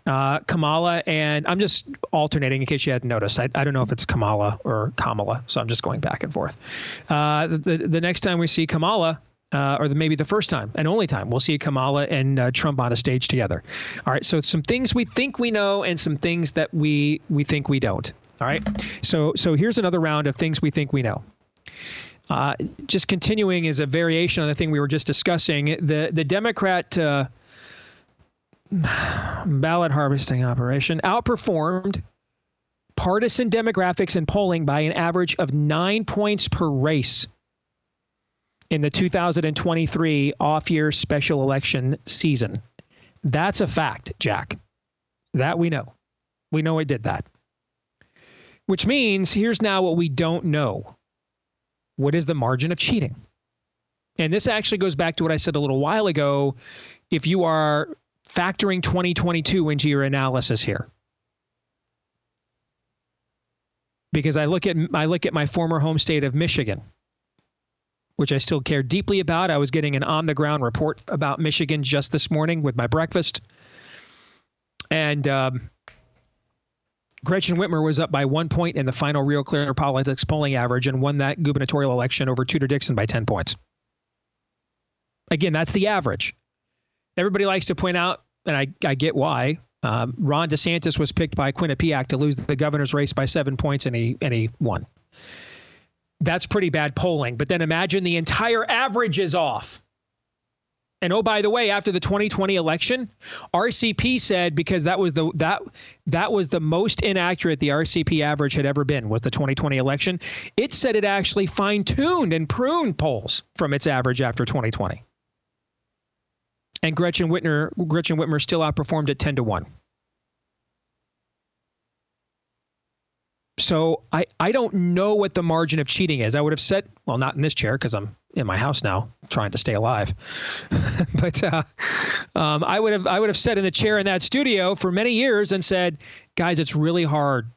Kamala, and I'm just alternating in case you hadn't noticed. I don't know if it's Kamala or Kamala, so I'm just going back and forth. The next time we see Kamala, or maybe the first time and only time we'll see Kamala and Trump on a stage together. All right, so some things we think we know and some things that we think we don't. All right, so here's another round of things we think we know. Just continuing as a variation on the thing we were just discussing, the Democrat ballot harvesting operation outperformed partisan demographics and polling by an average of 9 points per race in the 2023 off-year special election season. That's a fact, Jack. That we know. We know it did that. Which means here's now what we don't know. What is the margin of cheating? And this actually goes back to what I said a little while ago. If you are factoring 2022 into your analysis here, because I look at my former home state of Michigan, which I still care deeply about. I was getting an on-the-ground report about Michigan just this morning with my breakfast. And Gretchen Whitmer was up by 1 point in the final Real Clear Politics polling average and won that gubernatorial election over Tudor Dixon by 10 points. Again, that's the average. Everybody likes to point out, and I get why, Ron DeSantis was picked by Quinnipiac to lose the governor's race by 7 points, and he won. That's pretty bad polling. But then imagine the entire average is off. And oh, by the way, after the 2020 election, RCP said, because that was the most inaccurate the RCP average had ever been, was the 2020 election. It said it actually fine-tuned and pruned polls from its average after 2020. And Gretchen Whitmer still outperformed at 10-1. So I don't know what the margin of cheating is. I would have said, well, not in this chair because I'm in my house now trying to stay alive. But I would have sat in the chair in that studio for many years and said, guys, it's really hard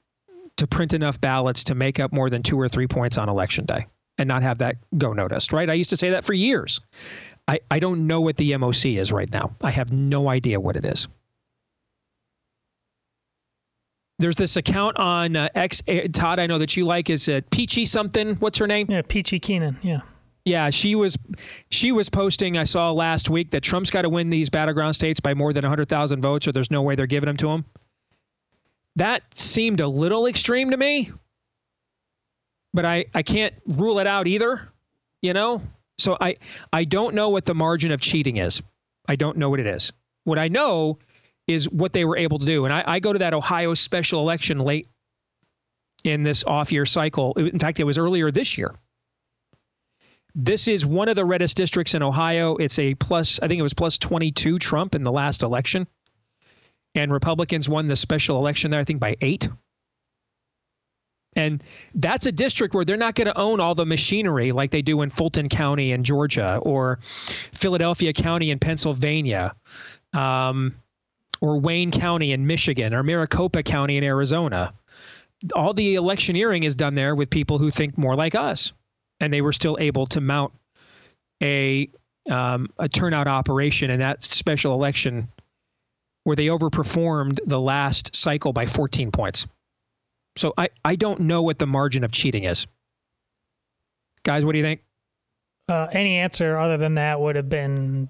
to print enough ballots to make up more than 2 or 3 points on election day and not have that go noticed, right? I used to say that for years. I don't know what the MOC is right now. I have no idea what it is. There's this account on X, Todd, I know that you like, is Peachy something. What's her name? Yeah, Peachy Keenan, yeah. Yeah, she was posting, I saw last week, that Trump's got to win these battleground states by more than 100,000 votes or there's no way they're giving them to him. That seemed a little extreme to me, but I can't rule it out either, you know? So I don't know what the margin of cheating is. I don't know what it is. What I know is what they were able to do. And I go to that Ohio special election late in this off-year cycle. In fact, it was earlier this year. This is one of the reddest districts in Ohio. It's I think it was plus 22 Trump in the last election. And Republicans won the special election there, I think, by 8. And that's a district where they're not going to own all the machinery like they do in Fulton County in Georgia or Philadelphia County in Pennsylvania. Or Wayne County in Michigan, or Maricopa County in Arizona. All the electioneering is done there with people who think more like us. And they were still able to mount a turnout operation in that special election where they overperformed the last cycle by 14 points. So I don't know what the margin of cheating is. Guys, what do you think? Any answer other than that would have been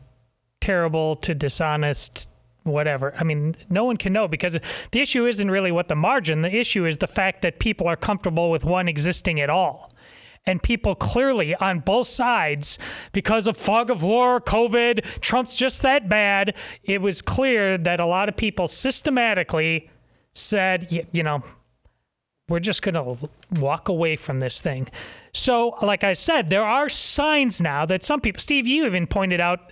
terrible to dishonest, whatever. I mean, no one can know because the issue isn't really what the margin. The issue is the fact that people are comfortable with one existing at all. And people clearly on both sides, because of fog of war, COVID, Trump's just that bad, it was clear that a lot of people systematically said, you know, we're just going to walk away from this thing. So, like I said, there are signs now that some people, Steve, you even pointed out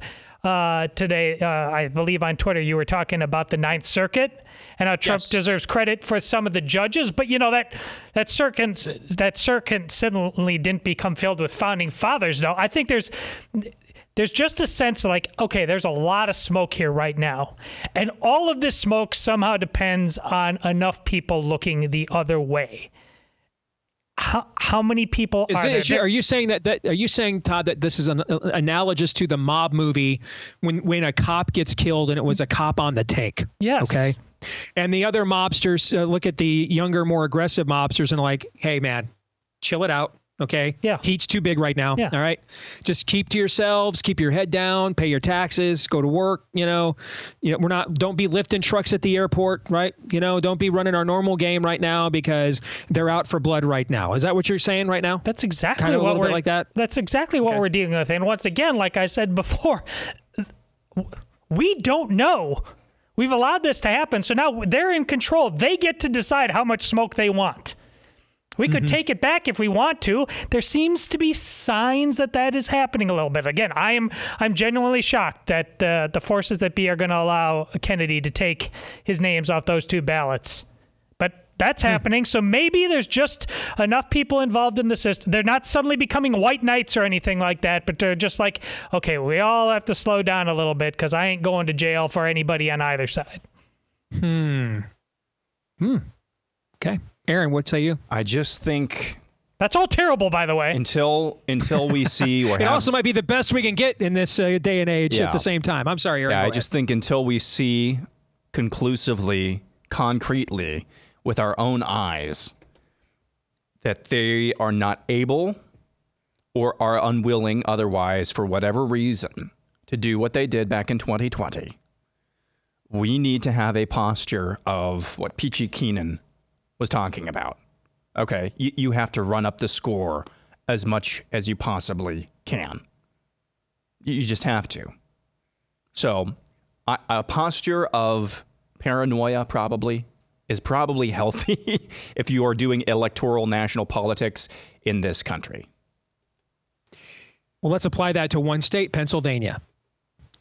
today, I believe on Twitter, you were talking about the Ninth Circuit and how Trump deserves credit for some of the judges. But, you know, that circuit suddenly didn't become filled with founding fathers, though. I think there's just a sense of like, okay, there's a lot of smoke here right now. And all of this smoke somehow depends on enough people looking the other way. how many people are you saying that are you saying, Todd, that this is analogous to the mob movie when a cop gets killed and it was a cop on the take? Yes. Okay. And the other mobsters look at the younger, more aggressive mobsters and are like, hey, man, chill it out. Okay. Yeah. Heat's too big right now. Yeah. All right. Just keep to yourselves, keep your head down, pay your taxes, go to work. Don't be lifting trucks at the airport, right? Don't be running our normal game right now because they're out for blood right now. Is that what you're saying right now? That's exactly kind of what we're like that. That's exactly what we're dealing with. And once again, like I said before, we don't know. We've allowed this to happen. So now they're in control. They get to decide how much smoke they want. We could take it back if we want to. There seems to be signs that is happening a little bit. Again, I'm genuinely shocked that the forces that be are going to allow Kennedy to take his names off those 2 ballots. But that's happening. So maybe there's just enough people involved in the system. They're not suddenly becoming white knights or anything like that, but they're just like, okay, we all have to slow down a little bit because I ain't going to jail for anybody on either side. Okay. Aaron, what say you? I just think that's all terrible, by the way. Until we see or it also might be the best we can get in this day and age at the same time. I'm sorry, Aaron. Yeah, I just think until we see conclusively, concretely, with our own eyes, that they are not able or are unwilling otherwise, for whatever reason, to do what they did back in 2020, we need to have a posture of what Peachy Keenan was talking about. Okay, you have to run up the score as much as you possibly can. You just have to. So a posture of paranoia is probably healthy if you are doing electoral national politics in this country. Well, let's apply that to one state, Pennsylvania.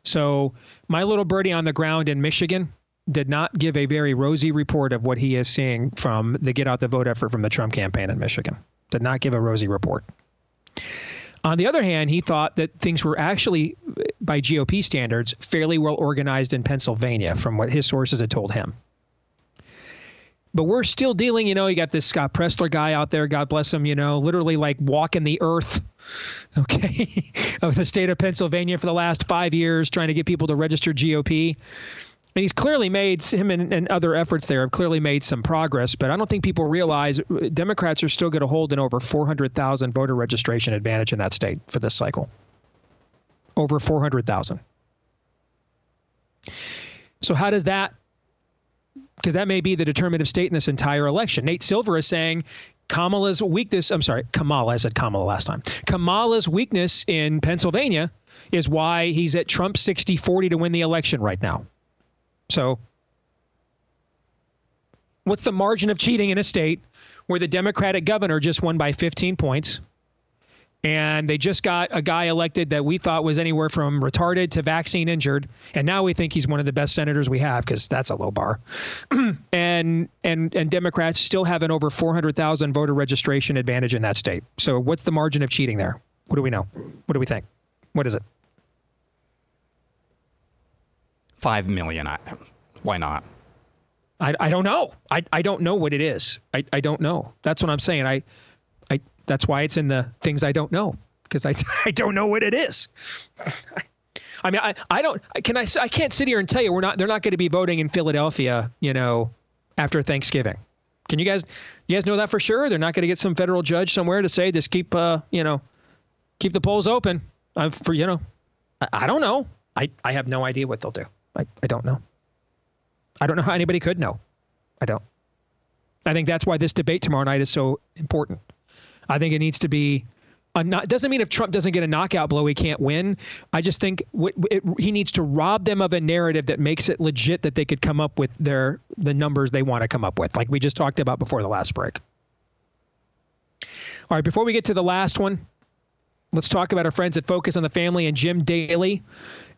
So my little birdie on the ground in Michigan did not give a very rosy report of what he is seeing from the get out the vote effort from the Trump campaign in Michigan. Did not give a rosy report. On the other hand, he thought that things were actually, by GOP standards, fairly well organized in Pennsylvania from what his sources had told him. But we're still dealing, you got this Scott Pressler guy out there, God bless him, literally like walking the earth, okay, of the state of Pennsylvania for the last 5 years, trying to get people to register GOP. And he's clearly made, him and other efforts there have clearly made some progress, but I don't think people realize Democrats are still going to hold an over 400,000 voter registration advantage in that state for this cycle. Over 400,000. So how does that, because that may be the determinative state in this entire election. Nate Silver is saying Kamala's weakness, Kamala, I said Kamala last time. Kamala's weakness in Pennsylvania is why he's at Trump 60-40 to win the election right now. So what's the margin of cheating in a state where the Democratic governor just won by 15 points and they just got a guy elected that we thought was anywhere from retarded to vaccine injured, and now we think he's one of the best senators we have because that's a low bar. and Democrats still have an over 400,000 voter registration advantage in that state. So what's the margin of cheating there? What do we know? What do we think? What is it? 5 million. Why not? I don't know. I don't know what it is. I don't know. That's what I'm saying. That's why it's in the things I don't know, because I don't know what it is. I mean, I can't sit here and tell you they're not going to be voting in Philadelphia, after Thanksgiving. Can you guys know that for sure? They're not going to get some federal judge somewhere to say just keep the polls open. I don't know. I have no idea what they'll do. I don't know. I don't know how anybody could know. I don't. I think that's why this debate tomorrow night is so important. I think it needs to be doesn't mean if Trump doesn't get a knockout blow, he can't win. I just think he needs to rob them of a narrative that makes it legit that they could come up with the numbers they want to come up with, like we just talked about before the last break. All right, before we get to the last one, let's talk about our friends at Focus on the Family and Jim Daly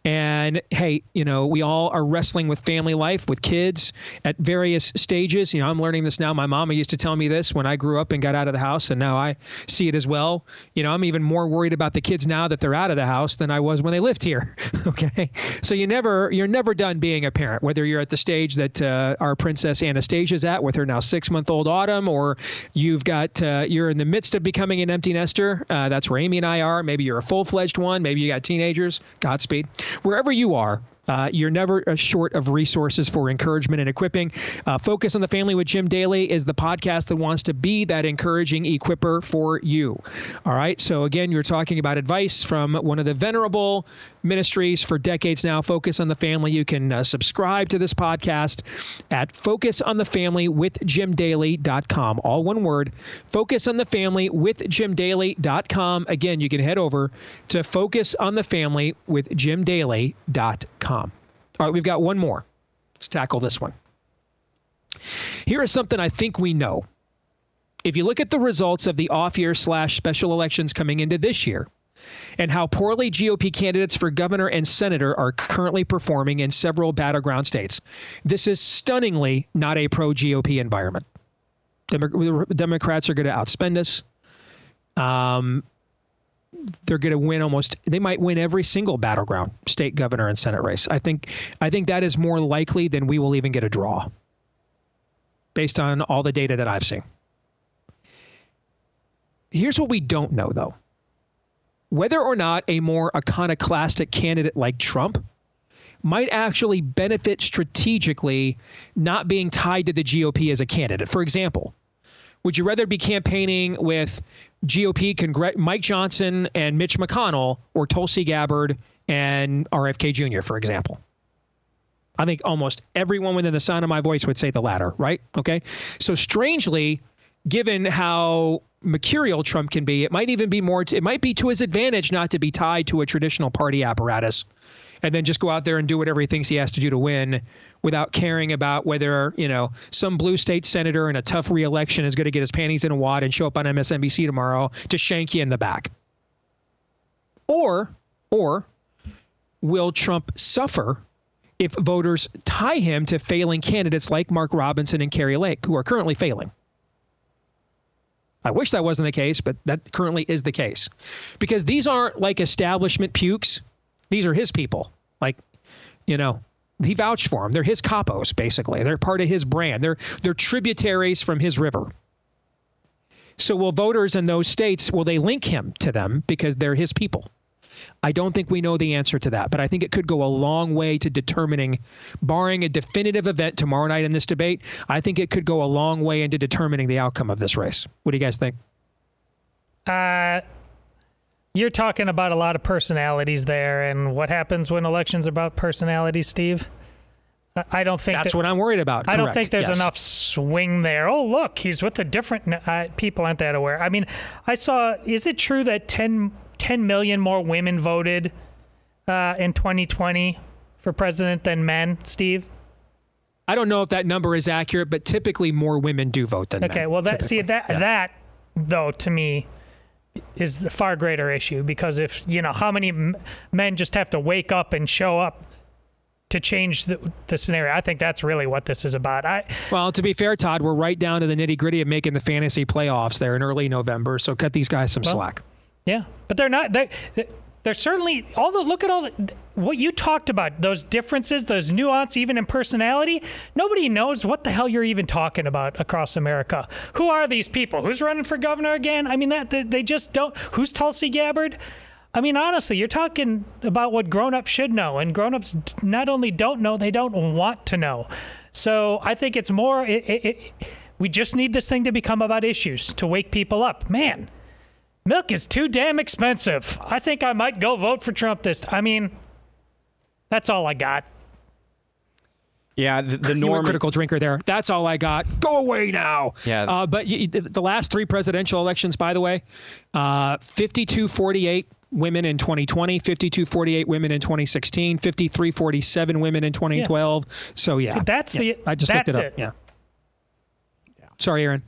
And hey, we all are wrestling with family life, with kids at various stages. I'm learning this now. My mama used to tell me this when I grew up and got out of the house, and now I see it as well. I'm even more worried about the kids now that they're out of the house than I was when they lived here. Okay, so you're never done being a parent, whether you're at the stage that our Princess Anastasia's at with her now 6-month-old Autumn, or you're in the midst of becoming an empty nester. That's where Amy and I are. Maybe you're a full-fledged one. Maybe you got teenagers. Godspeed. Wherever you are, you're never short of resources for encouragement and equipping. Focus on the Family with Jim Daly is the podcast that wants to be that encouraging equipper for you. All right. So again, you're talking about advice from one of the venerable ministries for decades now, Focus on the Family. You can subscribe to this podcast at focusonthefamilywithjimdaly.com. All one word, focusonthefamilywithjimdaly.com. Again, you can head over to focusonthefamilywithjimdaly.com. All right, we've got one more. Let's tackle this one. Here is something I think we know. If you look at the results of the off-year / special elections coming into this year and how poorly GOP candidates for governor and senator are currently performing in several battleground states, this is stunningly not a pro-GOP environment. Democrats are going to outspend us. They're going to win they might win every single battleground state governor and Senate race. I think that is more likely than we will even get a draw based on all the data that I've seen. Here's what we don't know, though. Whether or not a more iconoclastic candidate like Trump might actually benefit strategically not being tied to the GOP as a candidate. For example, would you rather be campaigning with GOP Mike Johnson and Mitch McConnell or Tulsi Gabbard and RFK Jr., for example? I think almost everyone within the sound of my voice would say the latter, right? Okay. So strangely, given how mercurial Trump can be, it might be to his advantage not to be tied to a traditional party apparatus and then just go out there and do whatever he thinks he has to do to win without caring about whether, some blue state senator in a tough re-election is going to get his panties in a wad and show up on MSNBC tomorrow to shank you in the back. Or will Trump suffer if voters tie him to failing candidates like Mark Robinson and Kari Lake, who are currently failing? I wish that wasn't the case, but that currently is the case. Because these aren't like establishment pukes. These are his people. He vouched for them. They're his capos, basically. They're part of his brand. They're tributaries from his river. So will voters in those states, will they link him to them because they're his people? I don't think we know the answer to that, but I think it could go a long way to determining, barring a definitive event tomorrow night in this debate, I think it could go a long way into determining the outcome of this race. What do you guys think? You're talking about a lot of personalities there, and what happens when elections are about personalities, Steve? I don't think that's what I'm worried about. I don't think there's enough swing there. Oh, look, he's with a different people aren't that aware. I mean, I saw, is it true that 10 million more women voted in 2020 for president than men, Steve? I don't know if that number is accurate, but typically more women do vote than men. Okay, well, that though, to me, is the far greater issue, because if, how many men just have to wake up and show up to change the scenario? I think that's really what this is about. Well, to be fair, Todd, we're right down to the nitty gritty of making the fantasy playoffs there in early November. So cut these guys some slack. Yeah, but they're not. They're certainly look at what you talked about, those differences, those nuance, even in personality. Nobody knows what the hell you're even talking about across America. Who are these people? Who's running for governor again? I mean, they just don't. Who's Tulsi Gabbard? I mean, honestly, you're talking about what grown-ups should know, and grown-ups not only don't know, they don't want to know. So I think it's more. We just need this thing to become about issues, to wake people up. Man, milk is too damn expensive. I think I might go vote for Trump this time. I mean, that's all I got. Yeah, the norm. You're a critical drinker there. That's all I got. Go away now. Yeah. But the last three presidential elections, by the way, 52-48 women in 2020, 52-48 women in 2016, 53-47 women in 2012. So yeah, See, I just looked it up. Yeah. Sorry, Aaron.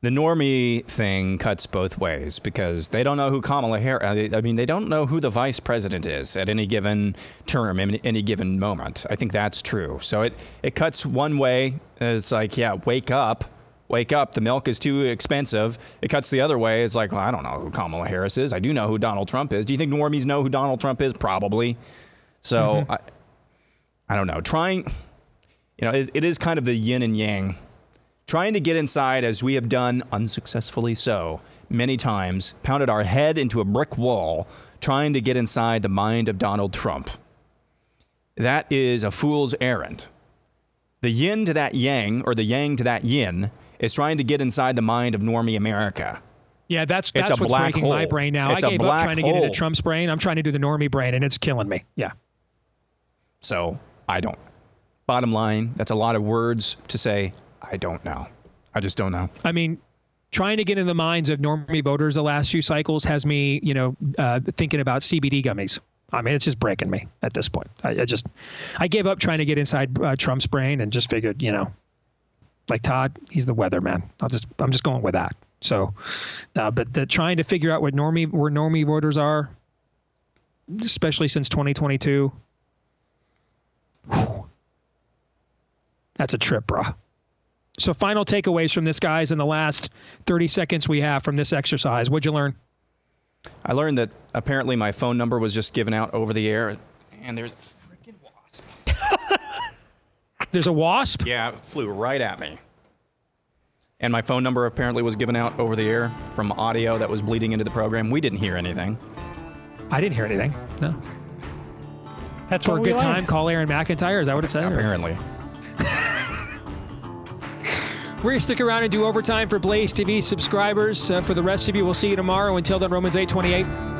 The normie thing cuts both ways because they don't know who Kamala Harris. I mean, they don't know who the vice president is at any given term, in any given moment. I think that's true. So it cuts one way. It's like, yeah, wake up. The milk is too expensive. It cuts the other way. It's like, well, I don't know who Kamala Harris is. I do know who Donald Trump is. Do you think normies know who Donald Trump is? Probably. So I don't know. It is kind of the yin and yang. Trying to get inside, as we have done unsuccessfully so many times, pounded our head into a brick wall, trying to get inside the mind of Donald Trump. That is a fool's errand. The yin to that yang, or the yang to that yin, is trying to get inside the mind of normie America. Yeah, that's what's breaking my brain now. I gave up trying to get into Trump's brain. I'm trying to do the normie brain, and it's killing me. Yeah. So, I don't. Bottom line, that's a lot of words to say, I don't know. I just don't know. I mean, trying to get in the minds of normie voters the last few cycles has me, thinking about CBD gummies. I mean, it's just breaking me at this point. I gave up trying to get inside Trump's brain and just figured, like Todd, he's the weatherman. I'm just going with that. So, but trying to figure out where normie voters are, especially since 2022, that's a trip, bro. So final takeaways from this, guys, in the last 30 seconds we have from this exercise. What'd you learn? I learned that apparently my phone number was just given out over the air, and there's a freaking wasp. There's a wasp? Yeah, it flew right at me. And my phone number apparently was given out over the air from audio that was bleeding into the program. We didn't hear anything. I didn't hear anything. No. That's for a good time. Call Aaron McIntyre. Is that what it said? Apparently. We're going to stick around and do overtime for Blaze TV subscribers. For the rest of you, we'll see you tomorrow. Until then, Romans 8:28.